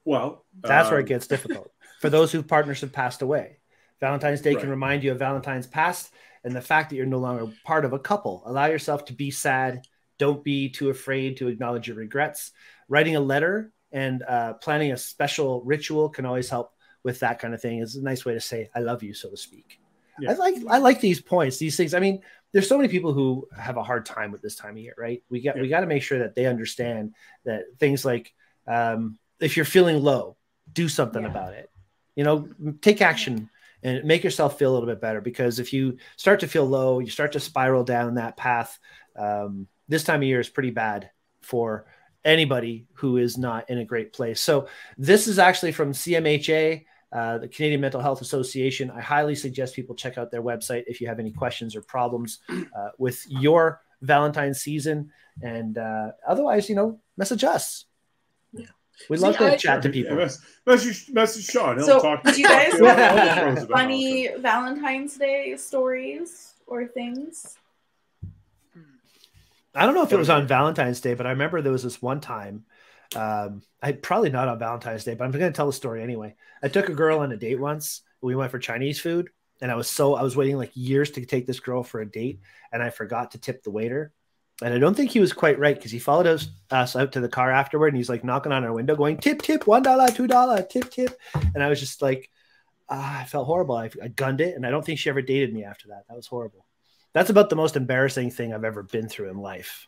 Well, that's where it gets difficult for those whose partners have passed away. Valentine's Day can remind you of Valentine's past and the fact that you're no longer part of a couple. Allow yourself to be sad. Don't be too afraid to acknowledge your regrets. Writing a letter and planning a special ritual can always help with that kind of thing. It's a nice way to say I love you, so to speak. Yeah. I like these points, these things. I mean, there's so many people who have a hard time with this time of year, right? We got to make sure that they understand that things like if you're feeling low, do something about it. Take action and make yourself feel a little bit better, because if you start to feel low, you start to spiral down that path. This time of year is pretty bad for anybody who is not in a great place. So this is actually from CMHA, the Canadian Mental Health Association. I highly suggest people check out their website if you have any questions or problems with your Valentine's season. And otherwise, message us. Yeah. We love to chat to people. Message Shawn. So, do you guys have any funny Valentine's Day stories or things? I don't know if it was on Valentine's Day, but I remember there was this one time. I probably not on Valentine's Day, but I'm going to tell the story anyway. I took a girl on a date once. We went for Chinese food, and I was waiting like years to take this girl for a date, and I forgot to tip the waiter. And I don't think he was quite right because he followed us out to the car afterward, and he's like knocking on our window, going tip, $1, $2, tip. And I was just like, I felt horrible. I gunned it, and I don't think she ever dated me after that. That was horrible. That's about the most embarrassing thing I've ever been through in life.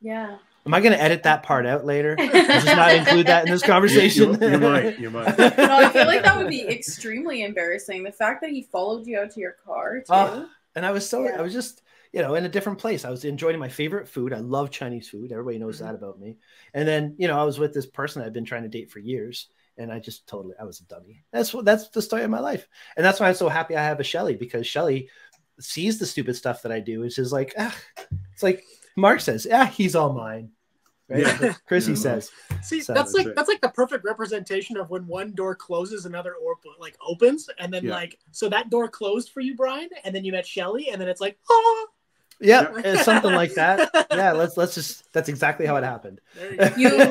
Yeah. Am I going to edit that part out later? Just not include that in this conversation? You might. No, I feel like that would be extremely embarrassing. The fact that he followed you out to your car, too. And I was just, in a different place. I was enjoying my favorite food. I love Chinese food. Everybody knows that about me. And then, I was with this person I'd been trying to date for years. And I just I was a dummy. That's the story of my life. And that's why I'm so happy I have a Shelly, because Shelly sees the stupid stuff that I do. It's just like, it's like Mark says, he's all mine. Right? Yeah. Chrissy says. See, that's like the perfect representation of when one door closes, another opens, and then so that door closed for you, Brian, and then you met Shelly, and then it's like, yeah, it's something like that. Yeah, let's just. That's exactly how it happened. You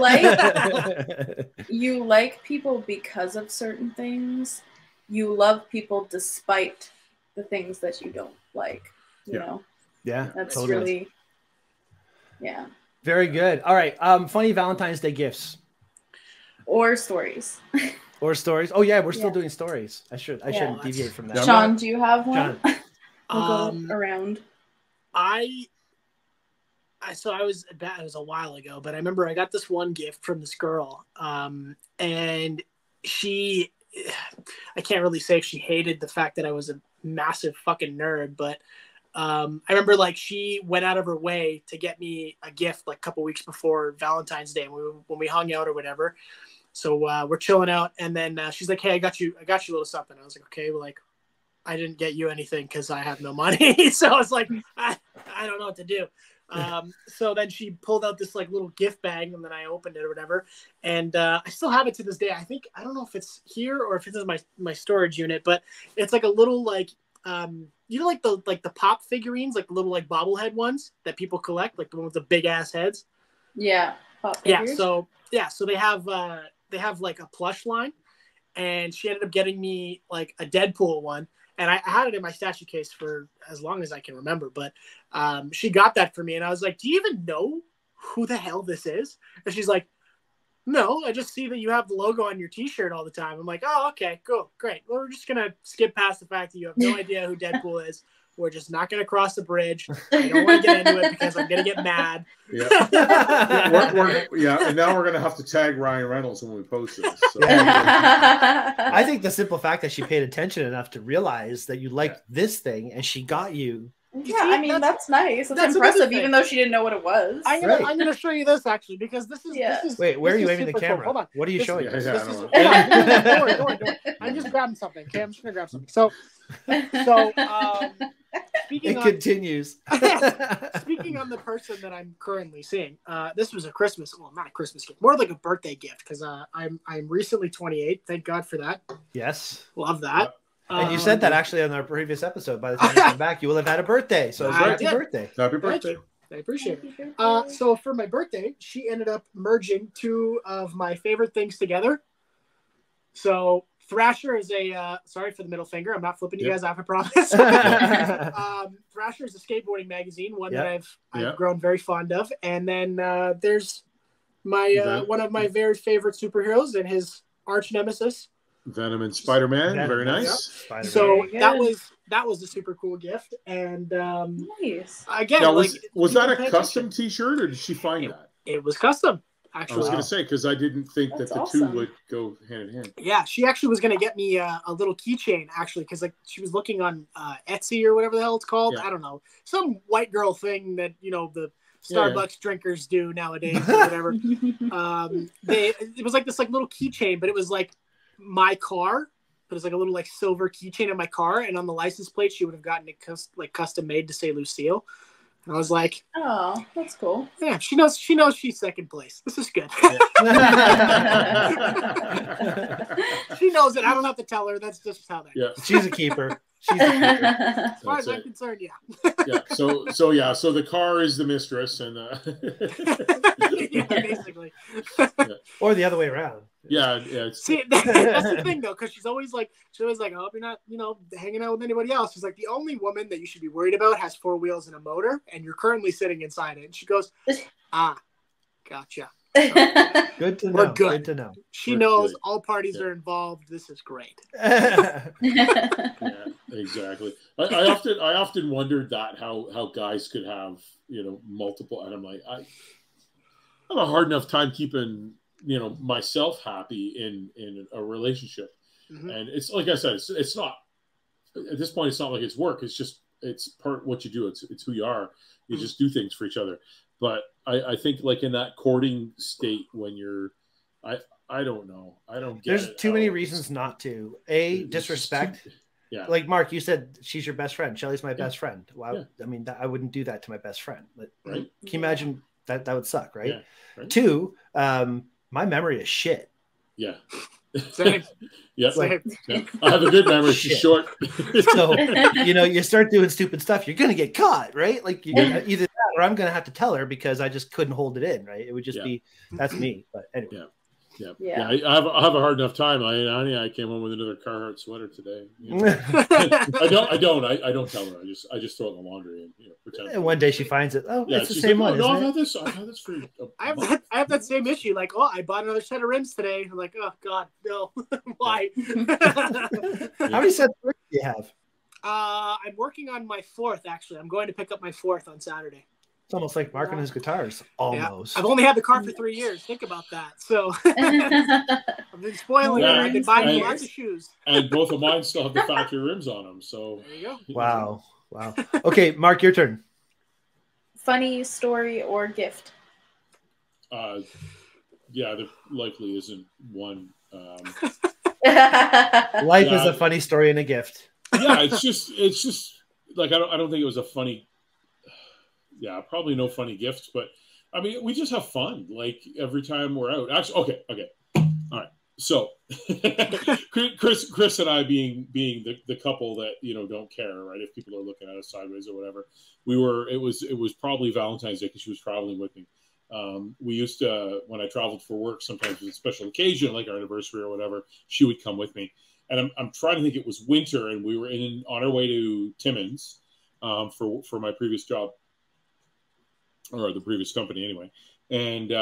like people because of certain things. You love people despite the things that you don't like. You know. Yeah, that's totally. really. Yeah. Very good. All right. Funny Valentine's Day gifts. Or stories. Or stories. Oh yeah, we're still doing stories. I shouldn't deviate from that. Shawn, do you have one? We'll go around. It was a while ago, but I remember I got this one gift from this girl. And she, I can't really say if she hated the fact that I was a massive fucking nerd, but I remember she went out of her way to get me a gift a couple weeks before Valentine's Day when we hung out or whatever. So we're chilling out, and then she's like, "Hey, I got you a little something." I was like, "Okay," but I didn't get you anything because I have no money. So I was like, I don't know what to do. So then she pulled out this little gift bag, and then I opened it or whatever, and I still have it to this day. I don't know if it's here or if it's in my storage unit, but it's a little the pop figurines, the little bobblehead ones that people collect, the one with the big ass heads. Yeah. Pop figures. So they have a plush line, and she ended up getting me a Deadpool one, and I had it in my statue case for as long as I can remember. But she got that for me, and I was like, "Do you even know who the hell this is?" And she's like, "No, I just see that you have the logo on your T-shirt all the time." I'm like, "Oh, okay, cool, great. Well, we're just gonna skip past the fact that you have no idea who Deadpool is. We're just not gonna cross the bridge. I don't want to get into it because I'm gonna get mad." Yeah, and now we're gonna have to tag Ryan Reynolds when we post this. So. I think the simple fact that she paid attention enough to realize that you liked this thing and she got you. Yeah, that's nice. That's impressive, even though she didn't know what it was. I'm gonna show you this actually, because this is. Wait, where are you aiming the camera? Cool. Hold on. What are you showing? Don't worry. I'm just grabbing something. Okay, I'm just gonna grab something. So speaking continues. Speaking on the person that I'm currently seeing, this was not a Christmas gift, more like a birthday gift, because I'm recently 28. Thank God for that. Yes, love that. And you said that actually on our previous episode. By the time you come back, you will have had a birthday. So happy birthday! Happy birthday! I appreciate it. So for my birthday, she ended up merging two of my favorite things together. So Thrasher is sorry for the middle finger. I'm not flipping you guys off, I promise. Thrasher is a skateboarding magazine, one that I've grown very fond of. And then there's my one of my very favorite superheroes and his arch nemesis, Venom and Spider-Man. Very nice. Yep. So that was a super cool gift. And nice. Again, now, was that a custom T-shirt, or did she find that? It was custom. Actually, I was going to say, because I didn't think that the two would go hand in hand. Yeah, she actually was going to get me a little keychain, actually, because she was looking on Etsy or whatever the hell it's called. Yeah. I don't know, some white girl thing that the Starbucks drinkers do nowadays or whatever. It was this little keychain, but it was my car, but it's a little silver keychain in my car, and on the license plate she would have gotten it custom made to say Lucille. And I was like, oh, that's cool. Yeah, she knows she's second place. This is good. She knows it. I don't have to tell her. That's just how that goes. She's a keeper. She's a keeper. As far as I'm concerned, yeah. Yeah. So the car is the mistress, and yeah, basically. Or the other way around. Yeah. See, that's the thing though, because she's always like, I hope you're not, hanging out with anybody else. She's like, the only woman that you should be worried about has 4 wheels and a motor, and you're currently sitting inside it. And she goes, gotcha. Good to know. We're good. Good to know. She knows all parties are involved. This is great. Yeah, exactly. I often wondered that how guys could have multiple, and I'm like, I have a hard enough time keeping myself happy in a relationship. Mm-hmm. And it's like I said, it's not at this point. It's not like it's work. It's part what you do. It's who you are. You just do things for each other. But I think like in that courting state when you're, I don't know. I don't get There's too many reasons not to. Disrespect. Yeah. Like Mark, you said she's your best friend. Shelly's my best friend. Well, I mean, I wouldn't do that to my best friend. But, right. Can you imagine that? That would suck, right? Yeah. Right. 2, my memory is shit. Yeah. Same. Yeah. I have a good memory. She's short. So, you start doing stupid stuff, you're going to get caught, right? Like either that or I'm going to have to tell her because I just couldn't hold it in, right? It would just be, that's me. But anyway. Yeah. I have a hard enough time. I came home with another Carhartt sweater today. I don't tell her. I just throw it in the laundry and pretend. And one day she finds it. Oh, it's the same one. No, I've had this for. I have that same issue. Like, I bought another set of rims today. I'm like, oh God, no. Why? How many sets of rims do you have? I'm working on my 4th. Actually, I'm going to pick up my 4th on Saturday. It's almost like Mark and his guitars. Almost. Yeah. I've only had the car for 3 years. Think about that. So I've been spoiling it. I've been buying lots of shoes. And both of mine still have the factory rims on them. So there you go. Wow. Okay, Mark, your turn. Funny story or gift? There likely isn't one. Life is a funny story and a gift. Yeah, it's just like I don't think it was a funny. Yeah, probably no funny gifts, but I mean, we just have fun. Like every time we're out. Actually, okay, all right. So, Chris and I being the couple that don't care, right? If people are looking at us sideways or whatever, it was probably Valentine's Day because she was traveling with me. We used to, when I traveled for work, sometimes with a special occasion like our anniversary or whatever, she would come with me. And I'm trying to think. It was winter, and we were on our way to Timmins for my previous job. Or the previous company anyway. And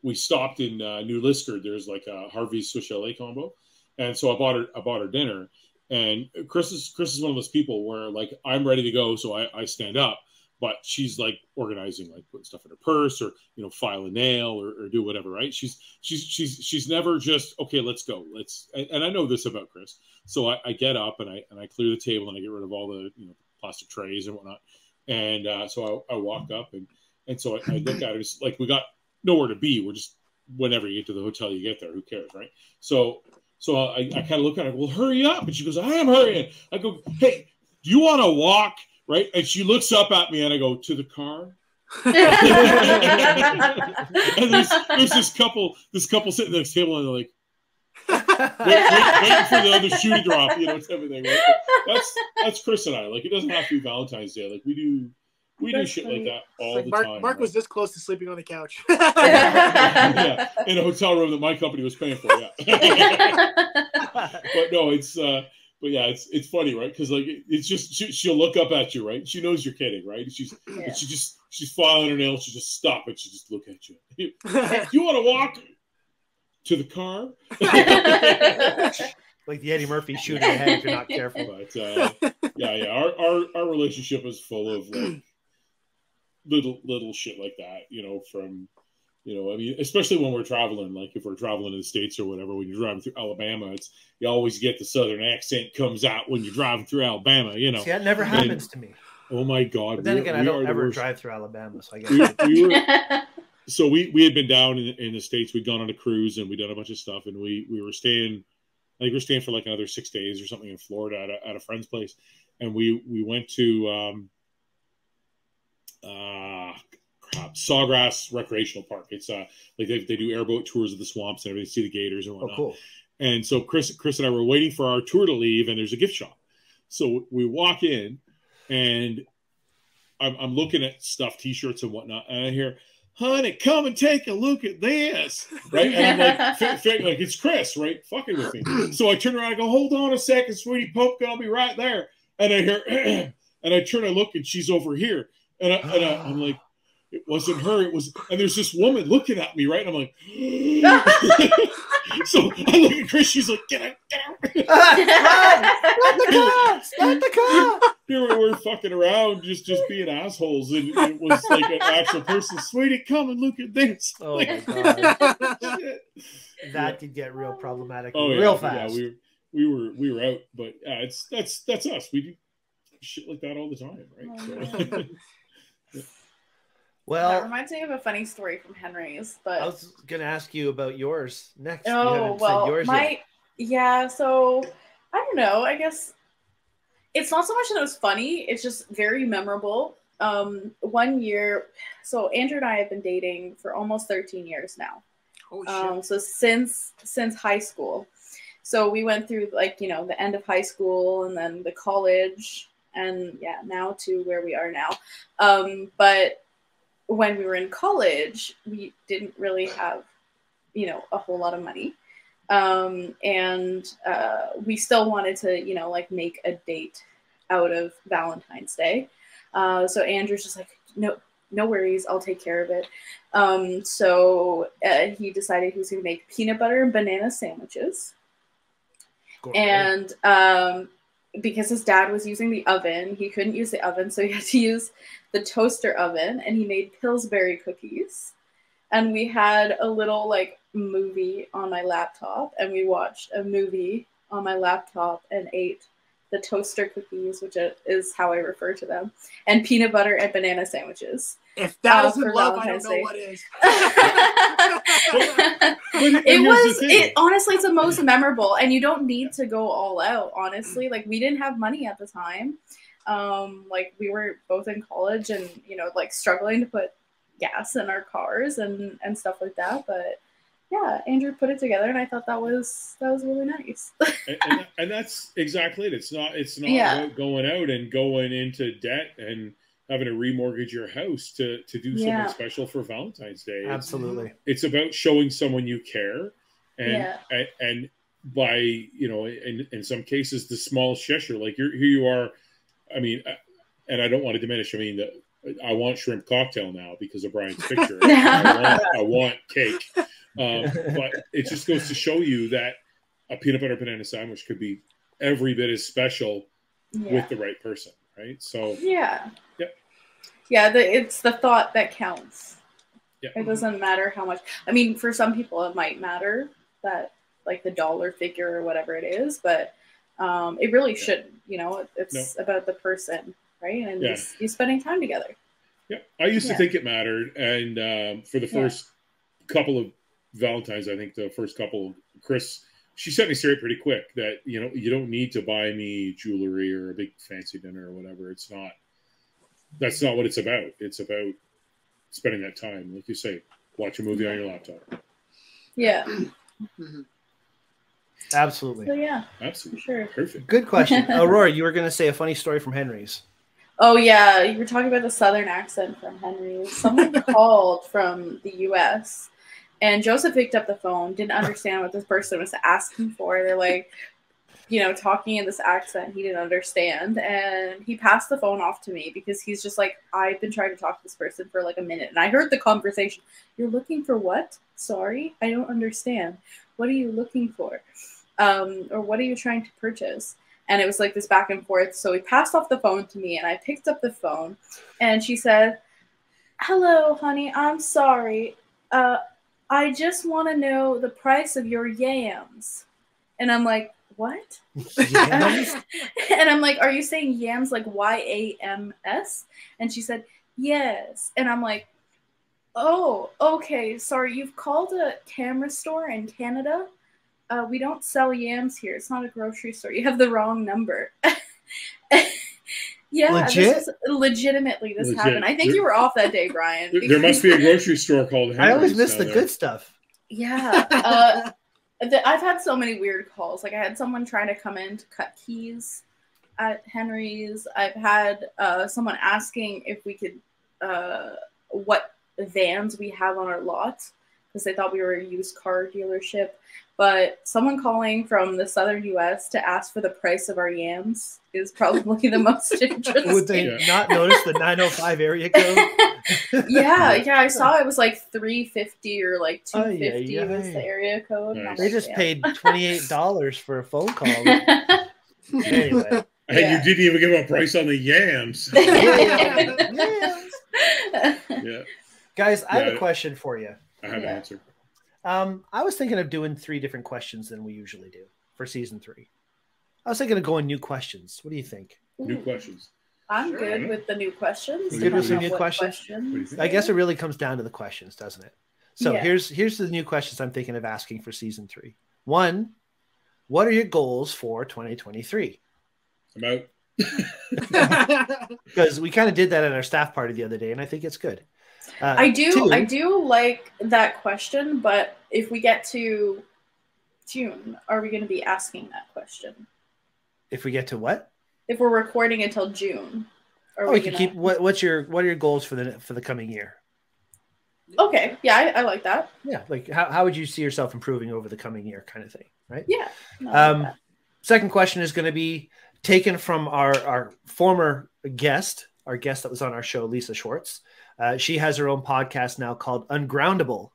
we stopped in New Liskeard. There's like a Harvey's Swiss Chalet combo. And so I bought her dinner. And Chris is one of those people where like I'm ready to go, so I stand up, but she's like organizing, like putting stuff in her purse or file a nail or do whatever, right? She's never just okay, let's go. And I know this about Chris. So I get up and I clear the table and I get rid of all the plastic trays and whatnot. And so I walk up and so I look at her. It's like we got nowhere to be. We're just whenever you get to the hotel, you get there. Who cares, right? So I kind of look at her. Well, hurry up! And she goes, "I am hurrying." I go, "Hey, do you want to walk?" Right? And she looks up at me, and I go, "To the car." And there's this couple sitting at the table, and they're like, waiting for the other shoe to drop. It's everything. Right? That's Chris and I. Like it doesn't have to be Valentine's Day. Like we do shit funny. Like that all the time. Mark was this close to sleeping on the couch. Yeah, in a hotel room that my company was paying for. Yeah, but no, it's funny, right? Because like it's just she'll look up at you, right? She knows you're kidding, right? She's filing her nails. She just stop and she just look at you. You want to walk to the car? Like the Eddie Murphy shooting ahead if you're not careful. But our relationship is full of like little shit like that, from I mean, especially when we're traveling, like if we're traveling in the States or whatever, when you're driving through Alabama, you always get the Southern accent comes out when you're driving through Alabama, See, that never happens to me. Oh my God. But then again, I don't ever drive through Alabama, so I guess. So we had been down in the States. We'd gone on a cruise and we'd done a bunch of stuff, and we were staying. I think we were staying for like another 6 days or something in Florida at a friend's place, and we went to Sawgrass Recreational Park. It's like they do airboat tours of the swamps and everything, see the gators and whatnot. Oh, cool. And so Chris and I were waiting for our tour to leave, and there's a gift shop. So we walk in, and I'm looking at stuff, T-shirts and whatnot, and I hear, "Honey, come and take a look at this," right? And I'm like, it's Chris, right? Fucking with me. So I turn around, I go, "Hold on a second, sweetie, Poke, I'll be right there." And I hear, and I turn, I look, and she's over here, and I'm like, it wasn't her, it was, and there's this woman looking at me, right? And I'm like, so I look at Chris, she's like, "Get out, get out." Start the car. Here we're fucking around, just being assholes, and it was like an actual person. "Sweetie, come and look at this." Oh like, my God. That could get real problematic real fast. Yeah, we were out, but that's us. We do shit like that all the time, right? So. Well, that reminds me of a funny story from Henry's. But I was going to ask you about yours next. Oh, well, yeah. So I don't know. I guess it's not so much that it was funny. It's just very memorable. 1 year. So Andrew and I have been dating for almost 13 years now. Oh, shit. So since high school. So we went through the end of high school and then the college and now to where we are now. But when we were in college, we didn't really have, a whole lot of money. And we still wanted to, make a date out of Valentine's Day. So Andrew's just like, no worries, I'll take care of it. So he decided he was going to make peanut butter and banana sandwiches. And because his dad was using the oven, he couldn't use the oven, so he had to use the toaster oven, and he made Pillsbury cookies. And we had a little movie on my laptop, and we watched a movie on my laptop and ate the toaster cookies, which is how I refer to them, and peanut butter and banana sandwiches. If that isn't love, I don't know what is. Honestly, it's the most memorable, and you don't need to go all out, honestly. We didn't have money at the time. We were both in college and, struggling to put gas in our cars and stuff like that. But yeah, Andrew put it together, and I thought that was really nice. and that's exactly it. It's not about going out and going into debt and having to remortgage your house to do something special for Valentine's Day. Absolutely. It's about showing someone you care, and by, in some cases, the small gesture, like here you are. I mean, and I don't want to diminish. I mean, I want shrimp cocktail now because of Brian's picture. I want cake. But it just goes to show you that a peanut butter banana sandwich could be every bit as special with the right person, right? So it's the thought that counts. It Yeah. doesn't matter how much. I mean, for some people it might matter that the dollar figure or whatever it is, but it really shouldn't. It's about the person, right? And just you spending time together. Yeah, I used to think it mattered, and for the first couple of Valentines, I think the first couple, Chris, she set me straight pretty quick that you don't need to buy me jewelry or a big fancy dinner or whatever. It's not. That's not what it's about. It's about spending that time, like you say, watch a movie on your laptop. Yeah. Absolutely. So absolutely, for sure. Perfect. Good question. Aurora, you were going to say a funny story from Henry's. Oh yeah, you were talking about the Southern accent from Henry's. Someone called from the U.S. and Joseph picked up the phone, didn't understand what this person was asking for. They're talking in this accent he didn't understand, and he passed the phone off to me because he's just like, I've been trying to talk to this person for a minute, and I heard the conversation. You're looking for what? Sorry, I don't understand. What are you looking for? Or what are you trying to purchase? And it was this back and forth. So he passed off the phone to me, and I picked up the phone, and she said, "Hello, honey, I'm sorry. I just want to know the price of your yams." And I'm like, what? And I'm like, are you saying yams like YAMS? And she said, yes. And I'm like, oh, okay. Sorry, you've called a camera store in Canada. We don't sell yams here. It's not a grocery store. You have the wrong number. Yeah, Legit? Legitimately this happened. I think you were off that day, Brian. There must be a grocery store called Henry's. I always miss the good stuff. Yeah. I've had so many weird calls. Like I had someone trying to come in to cut keys at Henry's. I've had someone asking if we could what vans we have on our lot because they thought we were a used car dealership. But someone calling from the southern U.S. to ask for the price of our yams is probably the most interesting. Would they not notice the 905 area code? yeah, I saw it was like $350 or like $250 was the area code. Nice. They just paid $28 for a phone call. Anyway. And you didn't even give a price on the yams. Yeah. Guys, I have a question for you. I have an answer. I was thinking of doing 3 different questions than we usually do for season 3. I was thinking of going new questions. What do you think? New questions. I'm good with the new questions. Good with some new questions? I guess it really comes down to the questions, doesn't it? So here's the new questions I'm thinking of asking for season 3. 1, what are your goals for 2023? About because we kind of did that at our staff party the other day, and I think it's good. I do like that question, but if we get to June, are we going to be asking that question? If we get to what? If we're recording until June, we can keep. What are your goals for the coming year? Okay, yeah, I like that. Yeah, like how would you see yourself improving over the coming year, kind of thing, right? Yeah. Like second question is going to be taken from our former guest, that was on our show, Lisa Schwartz. She has her own podcast now called Ungroundable,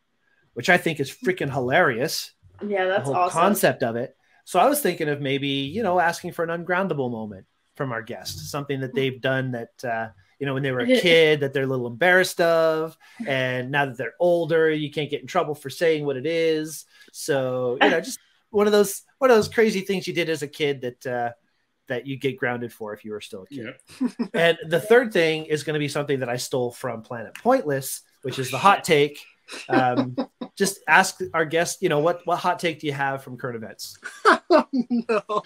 which I think is freaking hilarious. Yeah, that's the whole awesome. Concept of it. So I was thinking of maybe, asking for an ungroundable moment from our guest, something that they've done that, when they were a kid that they're a little embarrassed of. And now that they're older, you can't get in trouble for saying what it is. So, just one of those crazy things you did as a kid that you get grounded for if you were still a kid. Yeah. And the third thing is going to be something that I stole from Planet Pointless, which is the hot take. Just ask our guest, what hot take do you have from current events? No.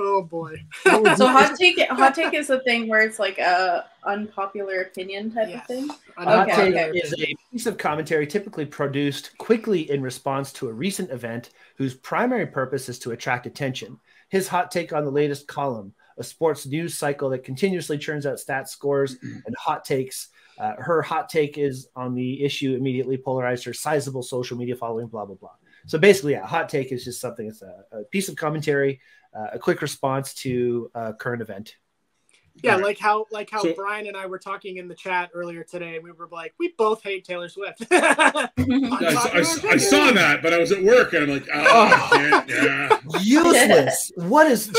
Oh boy. So hot take is a thing where it's like a unpopular opinion type of thing. Hot take is a piece of commentary typically produced quickly in response to a recent event whose primary purpose is to attract attention. His hot take on the latest column, a sports news cycle that continuously churns out stats, scores, and hot takes. Her hot take is on the issue immediately polarized her sizable social media following, blah, blah, blah. So basically, hot take is just something that's a piece of commentary, a quick response to a current event. Yeah, like how Brian and I were talking in the chat earlier today. We were like, we both hate Taylor Swift. I saw that, but I was at work and I'm like, useless.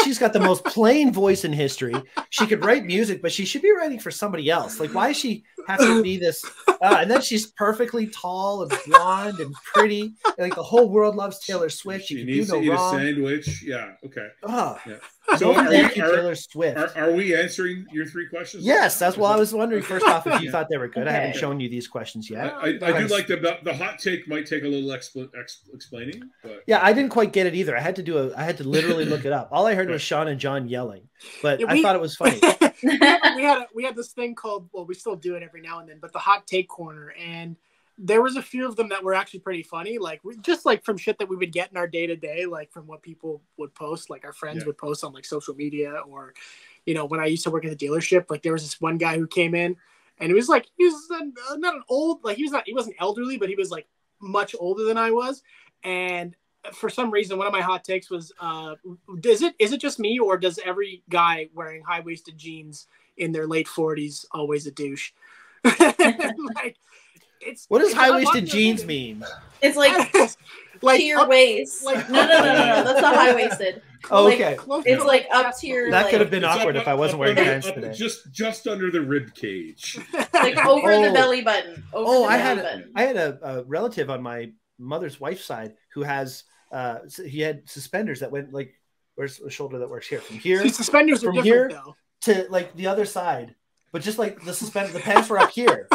She's got the most plain voice in history. She could write music, but she should be writing for somebody else. Like, why does she have to be this? And then she's perfectly tall and blonde and pretty. And like the whole world loves Taylor Swift. She needs to eat a sandwich. Yeah. Okay. Yeah. So Taylor Swift. Are we answering your 3 questions? Yes, that's what I was wondering. First off, if you thought they were good. I haven't shown you these questions yet. I do like the hot take might take a little explaining. But yeah, I didn't quite get it either. I had to literally look it up. All I heard was Shawn and John yelling, but I thought it was funny. we had this thing called, well, we still do it every now and then, but the hot take corner, and there was a few of them that were actually pretty funny. Like just like from shit that we would get in our day to day, like from what people would post, like our friends would post on like social media, or, when I used to work at the dealership, like there was this one guy who came in and it was like, he was not an old, like he wasn't elderly, but he was like much older than I was. And for some reason, one of my hot takes was, is it just me, or does every guy wearing high-waisted jeans in their late 40s always a douche? Like, what does high-waisted jeans mean? It's like to your waist. Like, no, that's not high-waisted. Oh, okay. It's like up to your. That could have been awkward if I wasn't wearing pants today. Just under the rib cage, like over the belly button. I had a relative on my mother's wife's side who has he had suspenders that went like, where's the shoulder that works here? From here. See, suspenders are from different here though. To like the other side, but just like the pants were up here.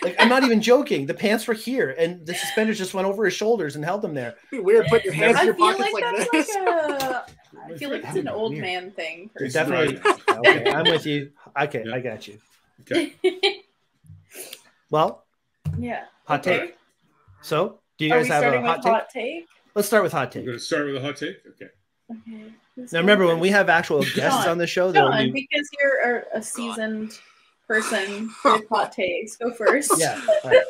Like, I'm not even joking. The pants were here, and the suspenders just went over his shoulders and held them there. It'd be weird putting your hands in your pockets like this. I feel like it's an old man thing. Definitely. Okay, I'm with you. Okay, I got you. Okay. Well, yeah. Hot take. So, do you guys have a hot take? Let's start with hot take. We're going to start with a hot take? Okay. Now, remember, when we have actual guests on the show, Shawn, because you're a seasoned person with hot takes. Go first. Yeah. Right.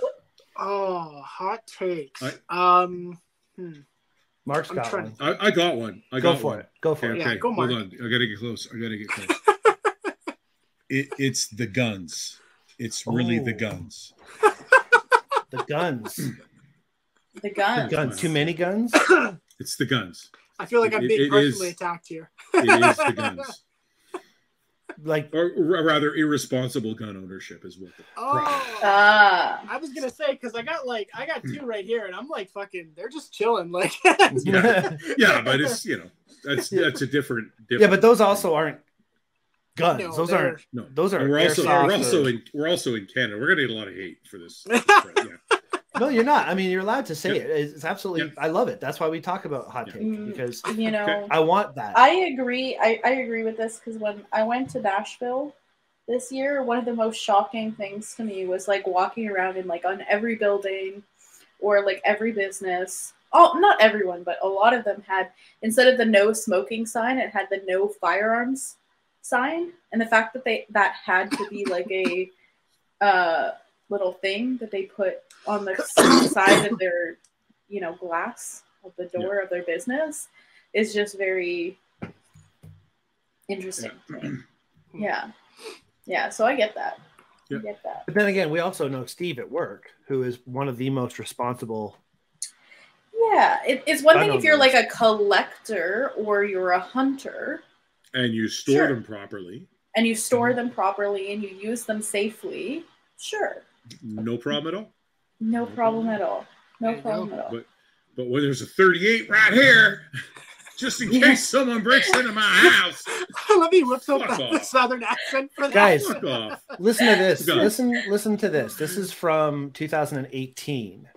Oh, hot takes. Mark's got one. I got one. Go for it. Go for it. Okay. Yeah, go, Mark. Hold on. I got to get close. It's the guns. It's really the guns. The guns. The guns. The guns. Too many guns? It's the guns. I feel like I'm being personally attacked here. It is the guns. Or rather, irresponsible gun ownership is what. I was gonna say, because I got two right here, and I'm like, fucking, they're just chilling, like. yeah, but it's that's a different. Yeah, but those also aren't guns. No, those aren't. No, those are. We're also in Canada. We're gonna get a lot of hate for this. No, you're not. I mean, you're allowed to say it. It's absolutely. Yeah. I love it. That's why we talk about hot take, because I want that. I agree. I agree with this, because when I went to Nashville this year, one of the most shocking things to me was like walking around and like on every building or like every business. Oh, not everyone, but a lot of them had, instead of the no smoking sign, it had the no firearms sign, and the fact that that had to be like a little thing that they put on the side of their, glass of the door of their business is just very interesting to me. Yeah. So I get that. I get that. But then again, we also know Steve at work, who is one of the most responsible. Yeah, it's one thing if you're like a collector or you're a hunter, and you store them properly, and you you use them safely. Sure. No problem at all. No problem at all. But when there's a 38 right here, just in case someone breaks into my house. Let me whip up the southern accent for that. Guys, listen to this. Listen to this. This is from 2018.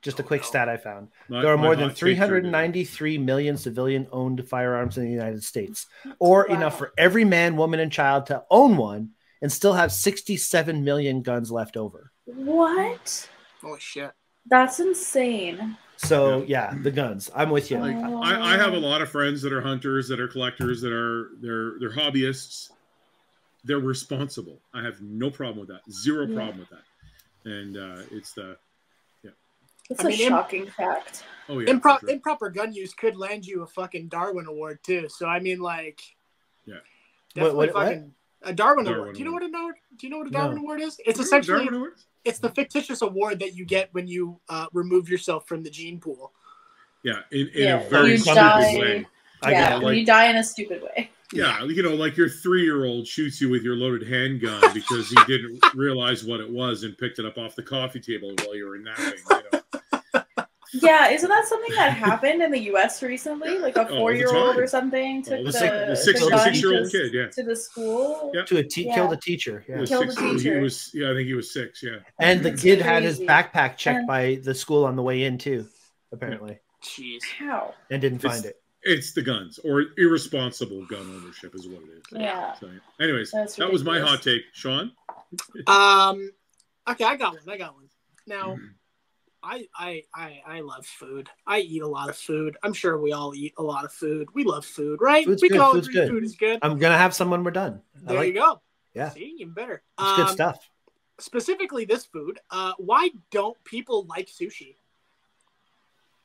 Just a quick stat I found. There are more than 393 million civilian-owned firearms in the United States, or enough for every man, woman, and child to own one, and still have 67 million guns left over. What? Oh shit! That's insane. So yeah, the guns. I'm with you. I have a lot of friends that are hunters, that are collectors, that are they're hobbyists. They're responsible. I have no problem with that. Zero problem with that. And it's the It's a shocking fact. Oh yeah. Improper gun use could land you a fucking Darwin Award too. So I mean, like, definitely what? A Darwin Award. Do you know what a Darwin Award is? It's essentially it's the fictitious award that you get when you remove yourself from the gene pool. Yeah, in a very stupid way. Yeah, you die in a stupid way. Yeah, like your 3-year-old shoots you with your loaded handgun because he didn't realize what it was and picked it up off the coffee table while you were napping. Yeah, isn't that something that happened in the U.S. recently? Like a 4-year-old or something took the 6-year-old kid, to the school killed a teacher. Yeah, killed a teacher. I think he was 6. Yeah, and the kid had his backpack checked by the school on the way in too. Apparently, jeez, how? And didn't find it. It's the guns, or irresponsible gun ownership is what it is. Yeah. So, anyways, that was my hot take, Shawn. Okay, I got one. Now. I love food. I eat a lot of food. I'm sure we all eat a lot of food. We love food, right? Food is good. I'm gonna have some when we're done. There you go. Yeah. See, even better. It's good stuff. Specifically this food. Why don't people like sushi?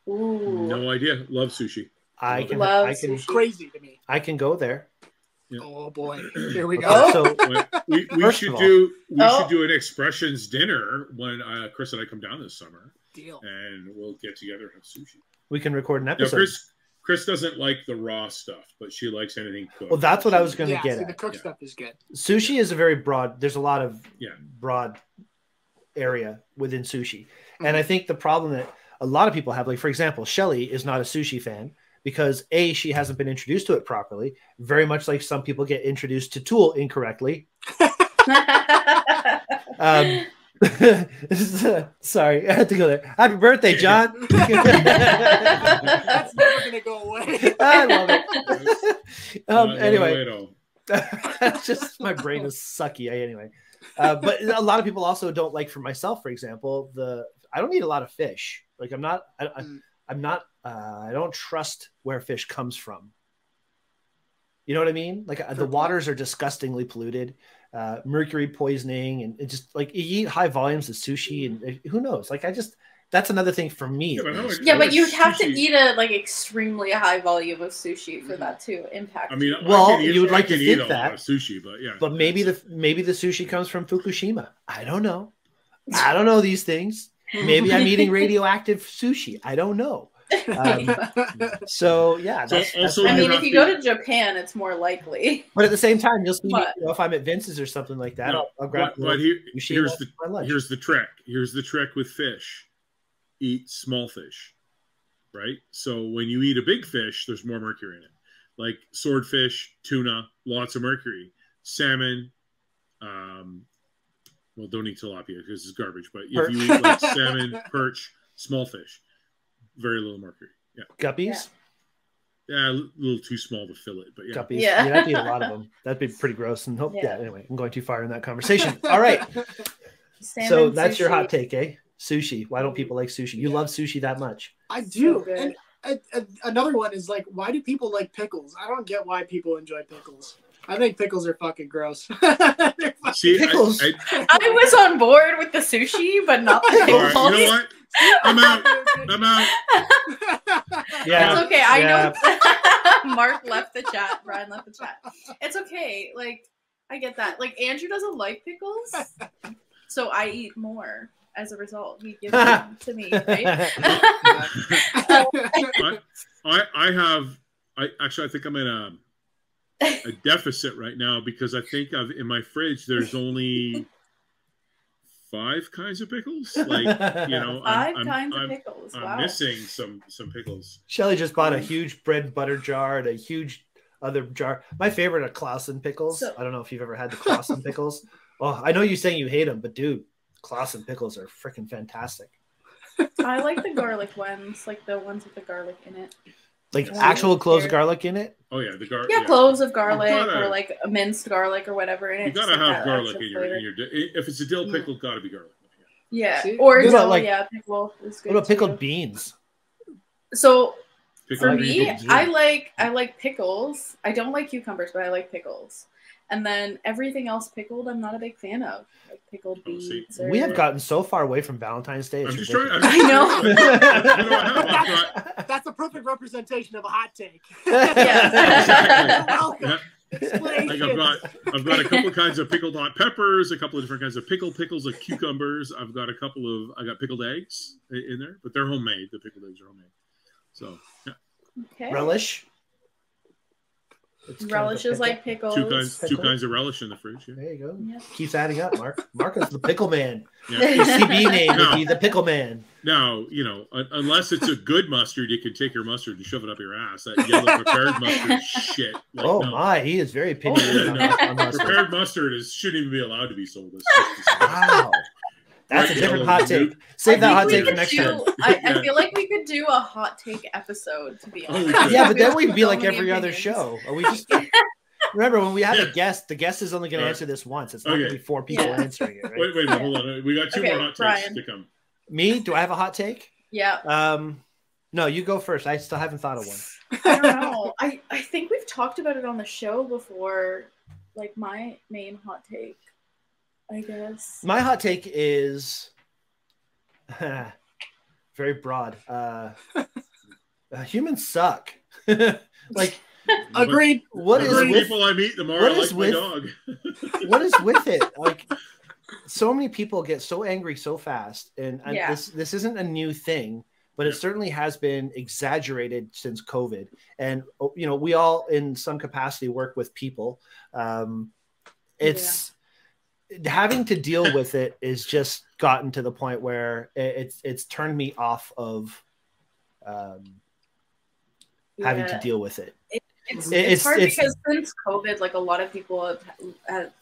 Ooh. No idea. Love sushi. I can sushi. Crazy to me. I can go there. Yeah. Oh boy, here we go. So we should do an expressions dinner when Chris and I come down this summer. Deal. And we'll get together and have sushi. We can record an episode. Chris doesn't like the raw stuff, but she likes anything cooked. Well, that's what I was going to get at. The cooked stuff is good. Sushi is a very broad. There's a lot of broad area within sushi, and I think the problem that a lot of people have, like for example, Shelly is not a sushi fan. Because she hasn't been introduced to it properly, very much like some people get introduced to Tool incorrectly. Sorry, I had to go there. Happy birthday, John. That's never gonna go away. I love it. Anyway, just my brain is sucky. Anyway, but a lot of people also don't like. For myself, for example, I don't eat a lot of fish. Like I don't trust where fish comes from. You know what I mean? Like the waters are disgustingly polluted, mercury poisoning, and it just like you eat high volumes of sushi, and who knows? Like that's another thing for me. Yeah, but you have to eat a like extremely high volume of sushi for that to impact. I mean, you would like to think that sushi, but yeah. But maybe the sushi comes from Fukushima. I don't know. I don't know these things. Maybe I'm eating radioactive sushi. I don't know. So yeah, that's I mean, if you go to Japan, it's more likely. But at the same time, you'll see me, if I'm at Vince's or something like that, I'll grab. But here's the trick. Here's the trick with fish: eat small fish, right? So when you eat a big fish, there's more mercury in it. Like swordfish, tuna, lots of mercury. Salmon, well, don't eat tilapia because it's garbage. But if you eat like salmon, perch, small fish. Very little mercury. Yeah. Guppies? Yeah, a little too small to fill it, but yeah. Guppies. Yeah, you'd have to eat a lot of them. That'd be pretty gross. And anyway, I'm going too far in that conversation. All right. So that's your hot take, eh? Sushi. Why don't people like sushi? You love sushi that much? I do. So and another one is like, why do people like pickles? I don't get why people enjoy pickles. I think pickles are fucking gross. See, pickles. I was on board with the sushi, but not the pickles. Right, you know what? I'm out. Yeah, it's okay. I know. Mark left the chat. Brian left the chat. It's okay. Like, I get that. Like, Andrew doesn't like pickles, so I eat more as a result. He gives them to me, right? I think I'm in a deficit right now because I think in my fridge there's only 5 kinds of pickles. Like, you know, five kinds of pickles. I'm missing some pickles. Shelly just bought a huge bread and butter jar and a huge other jar. My favorite are Clausen pickles. I don't know if you've ever had the Clausen pickles. Oh, I know you're saying you hate them, but dude, Clausen pickles are freaking fantastic. I like the garlic ones, like the ones with the garlic in it. Like actual cloves of garlic in it? Oh yeah, the garlic. Yeah, cloves of garlic or like a minced garlic or whatever in it. You gotta have garlic in your if it's a dill pickle, gotta be garlic. Yeah, or dill, pickle is good. What about pickled beans? So for me, I like pickles. I don't like cucumbers, but I like pickles. And then everything else pickled, I'm not a big fan of. Like pickled beans. We have gotten so far away from Valentine's Day. I'm just trying. I know. That's a perfect representation of a hot take. Welcome. Like I've got a couple of kinds of pickled hot peppers, a couple of different kinds of pickles like cucumbers. I got pickled eggs in there, but they're homemade. The pickled eggs are homemade. So yeah. Okay. Relish. Relish is like pickles. Two kinds of relish in the fridge. Yeah. There you go. Yeah. Keeps adding up, Mark. Mark is the pickle man. Yeah. Your CB name would be the pickle man. Now, you know, unless it's a good mustard, you can take your mustard and shove it up your ass. That yellow prepared mustard shit. Like, my, he is very opinionated on mustard. Prepared mustard shouldn't even be allowed to be sold. Wow. That's a different hot take. Save that hot take for next time. I feel like we could do a hot take episode, to be honest. Yeah, but then we'd be like every other show. Are we just remember when we have a guest, the guest is only going to answer this once. It's not going to be 4 people answering it, right? Wait, hold on. We got 2 more hot takes to come. Me? Do I have a hot take? Yeah. No, you go first. I still haven't thought of one. I don't know. I think we've talked about it on the show before. Like my main hot take, I guess. My hot take is very broad. Humans suck. Like, agreed. What is the people I meet, the more I like my dog. What is with it? Like, so many people get so angry so fast, and this isn't a new thing, but it certainly has been exaggerated since COVID. And you know, we all, in some capacity, work with people. It's having to deal with it is just gotten to the point where it's turned me off of having to deal with it. It's hard because since COVID, like a lot of people have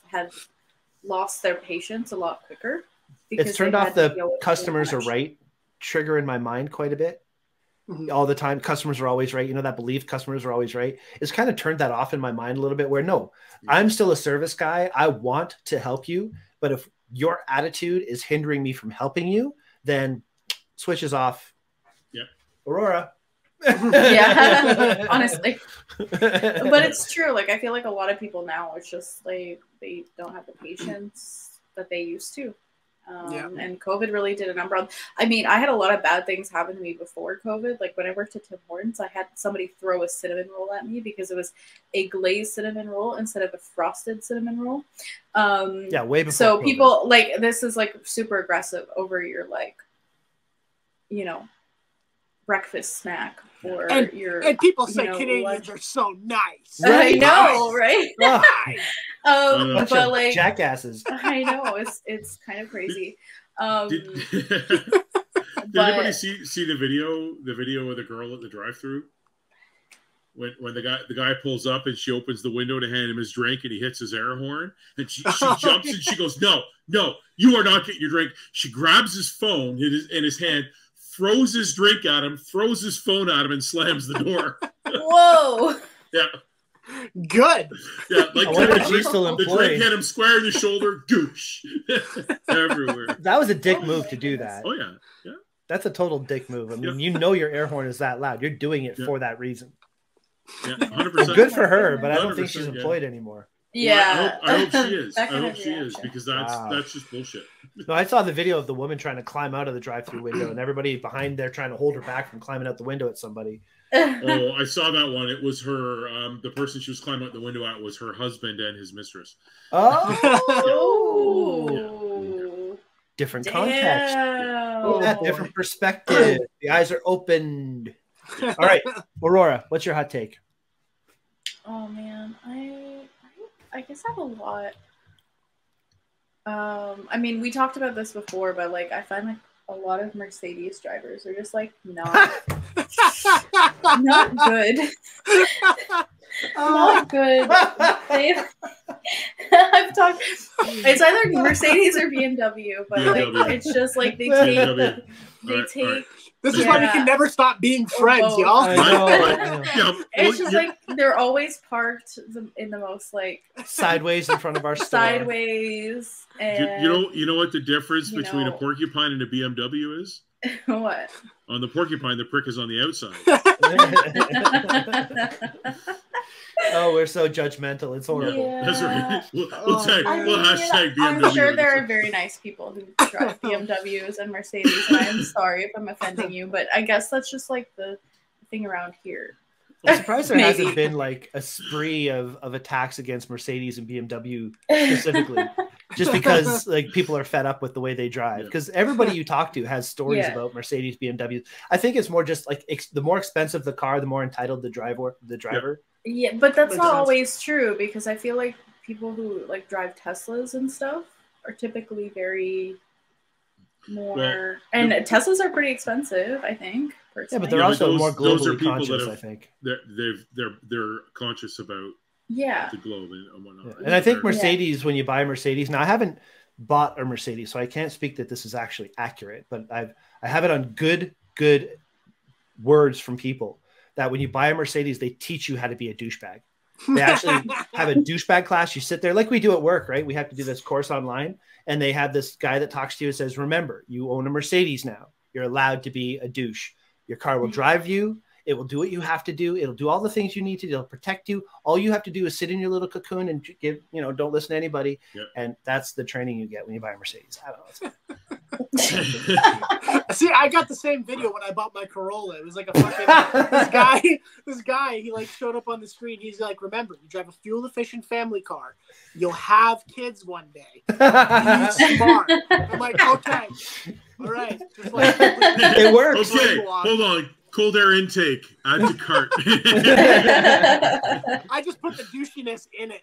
lost their patience a lot quicker. It's turned off the customers are right trigger in my mind quite a bit. All the time, customers are always right. You know, that belief customers are always right. It's kind of turned that off in my mind a little bit where no, I'm still a service guy. I want to help you. But if your attitude is hindering me from helping you, then switches off. Yeah. Aurora. Yeah, honestly. But it's true. Like, I feel like a lot of people now, it's just like they don't have the patience that they used to. And COVID really did a number on. I mean, I had a lot of bad things happen to me before COVID. Like when I worked at Tim Hortons, I had somebody throw a cinnamon roll at me because it was a glazed cinnamon roll instead of a frosted cinnamon roll. Way before. So COVID. people like this is like super aggressive over your like, you know, breakfast snack or and people say Canadians are so nice. Right? I know, right? But like jackasses. I know it's kind of crazy. Did anybody see the video of the girl at the drive-thru when the guy pulls up and she opens the window to hand him his drink and he hits his air horn and she jumps and she goes, no, you are not getting your drink. She grabs his phone in his hand, throws his drink at him, throws his phone at him, and slams the door. Whoa. Yeah. Good. Yeah, like the drink hit him square in the shoulder, goosh. Everywhere. That was a dick move to do that. Oh, yeah. Yeah. That's a total dick move. I mean, you know your air horn is that loud. You're doing it for that reason. Yeah, 100%. Good for her, but I don't think she's employed anymore. Yeah. Well, I hope she is. I hope she is because that's just bullshit. No, I saw the video of the woman trying to climb out of the drive-thru window and everybody behind there trying to hold her back from climbing out the window at somebody. Oh, I saw that one. It was her. The person she was climbing out the window at was her husband and his mistress. Oh, different context. Different perspective. The eyes are opened. All right, Aurora, what's your hot take? Oh man, I guess I have a lot. I mean, we talked about this before, but like I find like a lot of Mercedes drivers are just like not good. Not good. I've talked. It's either Mercedes or BMW, but like it's just like they take. This is why we can never stop being friends, y'all. It's just like they're always parked in the most like sideways in front of our store. Sideways, and you know what the difference between a porcupine and a BMW is? What? On the porcupine, the prick is on the outside. Oh, we're so judgmental. It's horrible. Yeah. That's right. We'll hashtag BMW. I'm sure there are very nice people who drive BMWs and Mercedes, and I'm sorry if I'm offending you, but I guess that's just like the thing around here. I'm surprised there hasn't been like a spree of attacks against Mercedes and BMW specifically, just because like people are fed up with the way they drive. Because everybody you talk to has stories about Mercedes, BMWs. I think it's more just like the more expensive the car, the more entitled the driver. Yeah, but that's not always true because I feel like people who like drive Teslas and stuff are typically very more, and Teslas are pretty expensive, I think. Personally. Yeah, but they're also more globally conscious. I think they're conscious about the globe and whatnot. Yeah. And I think Mercedes, when you buy a Mercedes, now I haven't bought a Mercedes, so I can't speak that this is actually accurate, but I have it on good words from people that when you buy a Mercedes, they teach you how to be a douchebag. They actually have a douchebag class. You sit there like we do at work, right? We have to do this course online, and they have this guy that talks to you and says, remember, you own a Mercedes now. You're allowed to be a douche. Your car will drive you. It will do what you have to do. It'll do all the things you need to do. It'll protect you. All you have to do is sit in your little cocoon and don't listen to anybody. Yep. And that's the training you get when you buy a Mercedes. I don't know. See, I got the same video when I bought my Corolla. It was like a fucking this guy, he like showed up on the screen. He's like, remember, you drive a fuel efficient family car. You'll have kids one day. Be smart. I'm like, okay. All right. Just like, it works. Okay, hold on. Cold air intake. Add to cart. I just put the douchiness in it.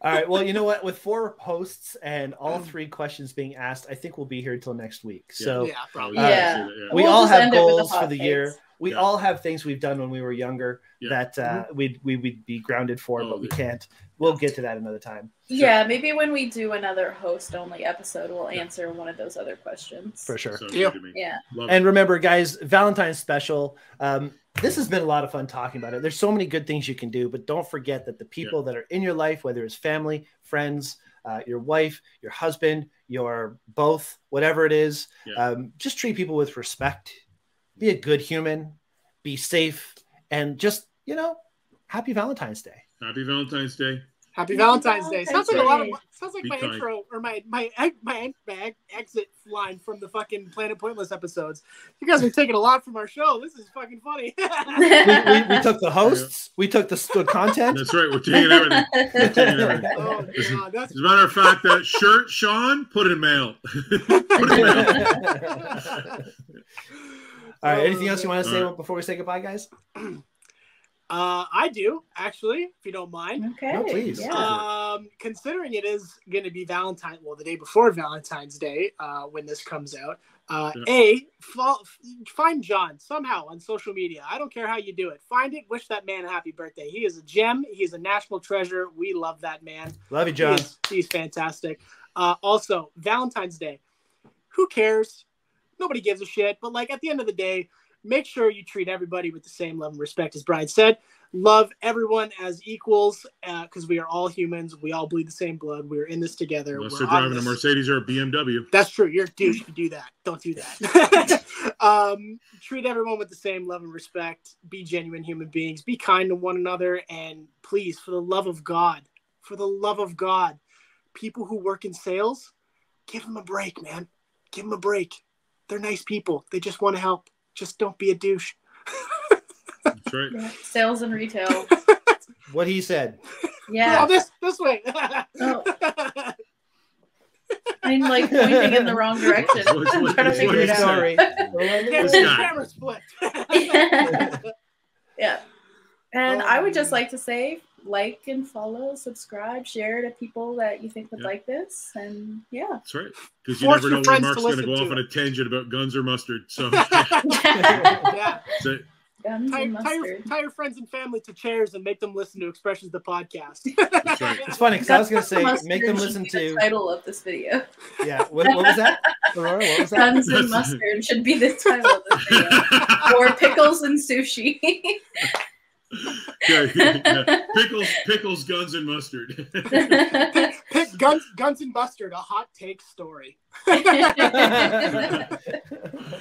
All right. Well, you know what? With 4 hosts and all 3 questions being asked, I think we'll be here until next week. So probably. we all have goals for the year. We all have things we've done when we were younger that we'd be grounded for, but we can't. We'll get to that another time. Yeah, maybe when we do another host-only episode, we'll answer one of those other questions. For sure. Yeah. And remember, guys, Valentine's special. This has been a lot of fun talking about it. There's so many good things you can do, but don't forget that the people that are in your life, whether it's family, friends, your wife, your husband, your both, whatever it is, just treat people with respect. Be a good human. Be safe. And just, happy Valentine's Day. Happy Valentine's Day. Happy Valentine's Day. Sounds like a lot of. Sounds like my intro or my exit line from the fucking Planet Pointless episodes. You guys are taking a lot from our show. This is fucking funny. we took the hosts. We took the content. That's right. We're taking everything. Oh, God, as a matter of fact, that shirt, Shawn, put it in mail. Put it in mail. All right. Anything else you want to say before we say goodbye, guys? I do, actually, if you don't mind. Okay. No, please. Yeah. Considering it is going to be the day before Valentine's Day, when this comes out, find John somehow on social media. I don't care how you do it. Find it. Wish that man a happy birthday. He is a gem. He's a national treasure. We love that man. Love you, John. He's fantastic. Also, Valentine's Day. Who cares? Nobody gives a shit. But at the end of the day, make sure you treat everybody with the same love and respect, as Brian said. Love everyone as equals, because we are all humans. We all bleed the same blood. We're in this together. Unless they're driving a Mercedes or a BMW. That's true. You're a douche if you do that. Don't do that. Treat everyone with the same love and respect. Be genuine human beings. Be kind to one another. And please, for the love of God, people who work in sales, give them a break, man. Give them a break. They're nice people. They just want to help. Just don't be a douche. That's right. Yeah. Sales and retail. What he said. Yeah. Oh, this way. Oh. I'm pointing in the wrong direction. I'm trying to figure it out. Sorry. Camera split. Yeah. And I would just like to say, like and follow, subscribe, share to people that you think would like this. And that's right. Because you never know when Mark's going to go off on a tangent about guns or mustard. So yeah. So, tie your friends and family to chairs and make them listen to Expressions the podcast. That's right. It's funny because I was going to say make them listen to the title of this video. Yeah. What was that? Aurora, what was that? Guns and mustard should be the title of this video. Or pickles and sushi. Pickles, guns, and mustard. Pick guns and mustard. A hot take story. That's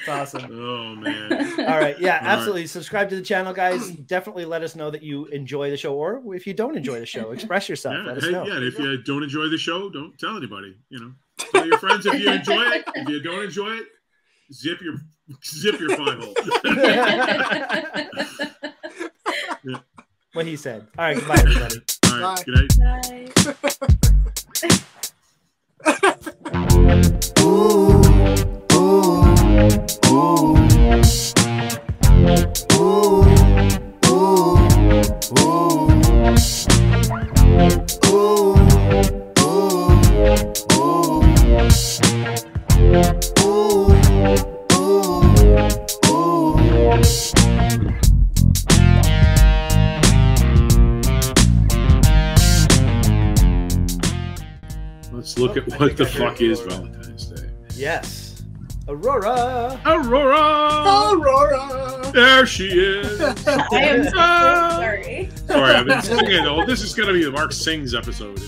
awesome. Oh man! All right, absolutely. Subscribe to the channel, guys. Definitely let us know that you enjoy the show, or if you don't enjoy the show, express yourself. Let us know. Yeah, and if you don't enjoy the show, don't tell anybody. Tell your friends if you enjoy it. If you don't enjoy it, zip your pie hole. Yeah. What he said. All right, goodbye, everybody. All right, good night. Let's look at what the fuck is Valentine's Day. Yes. Aurora. There she is. I am so sorry. Sorry, I've been singing. Oh, this is going to be the Mark Sings episode.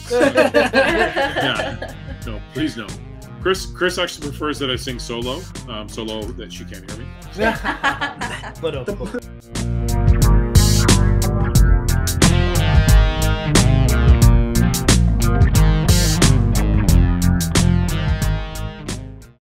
No, please no. Chris actually prefers that I sing solo. Solo that she can't hear me. So.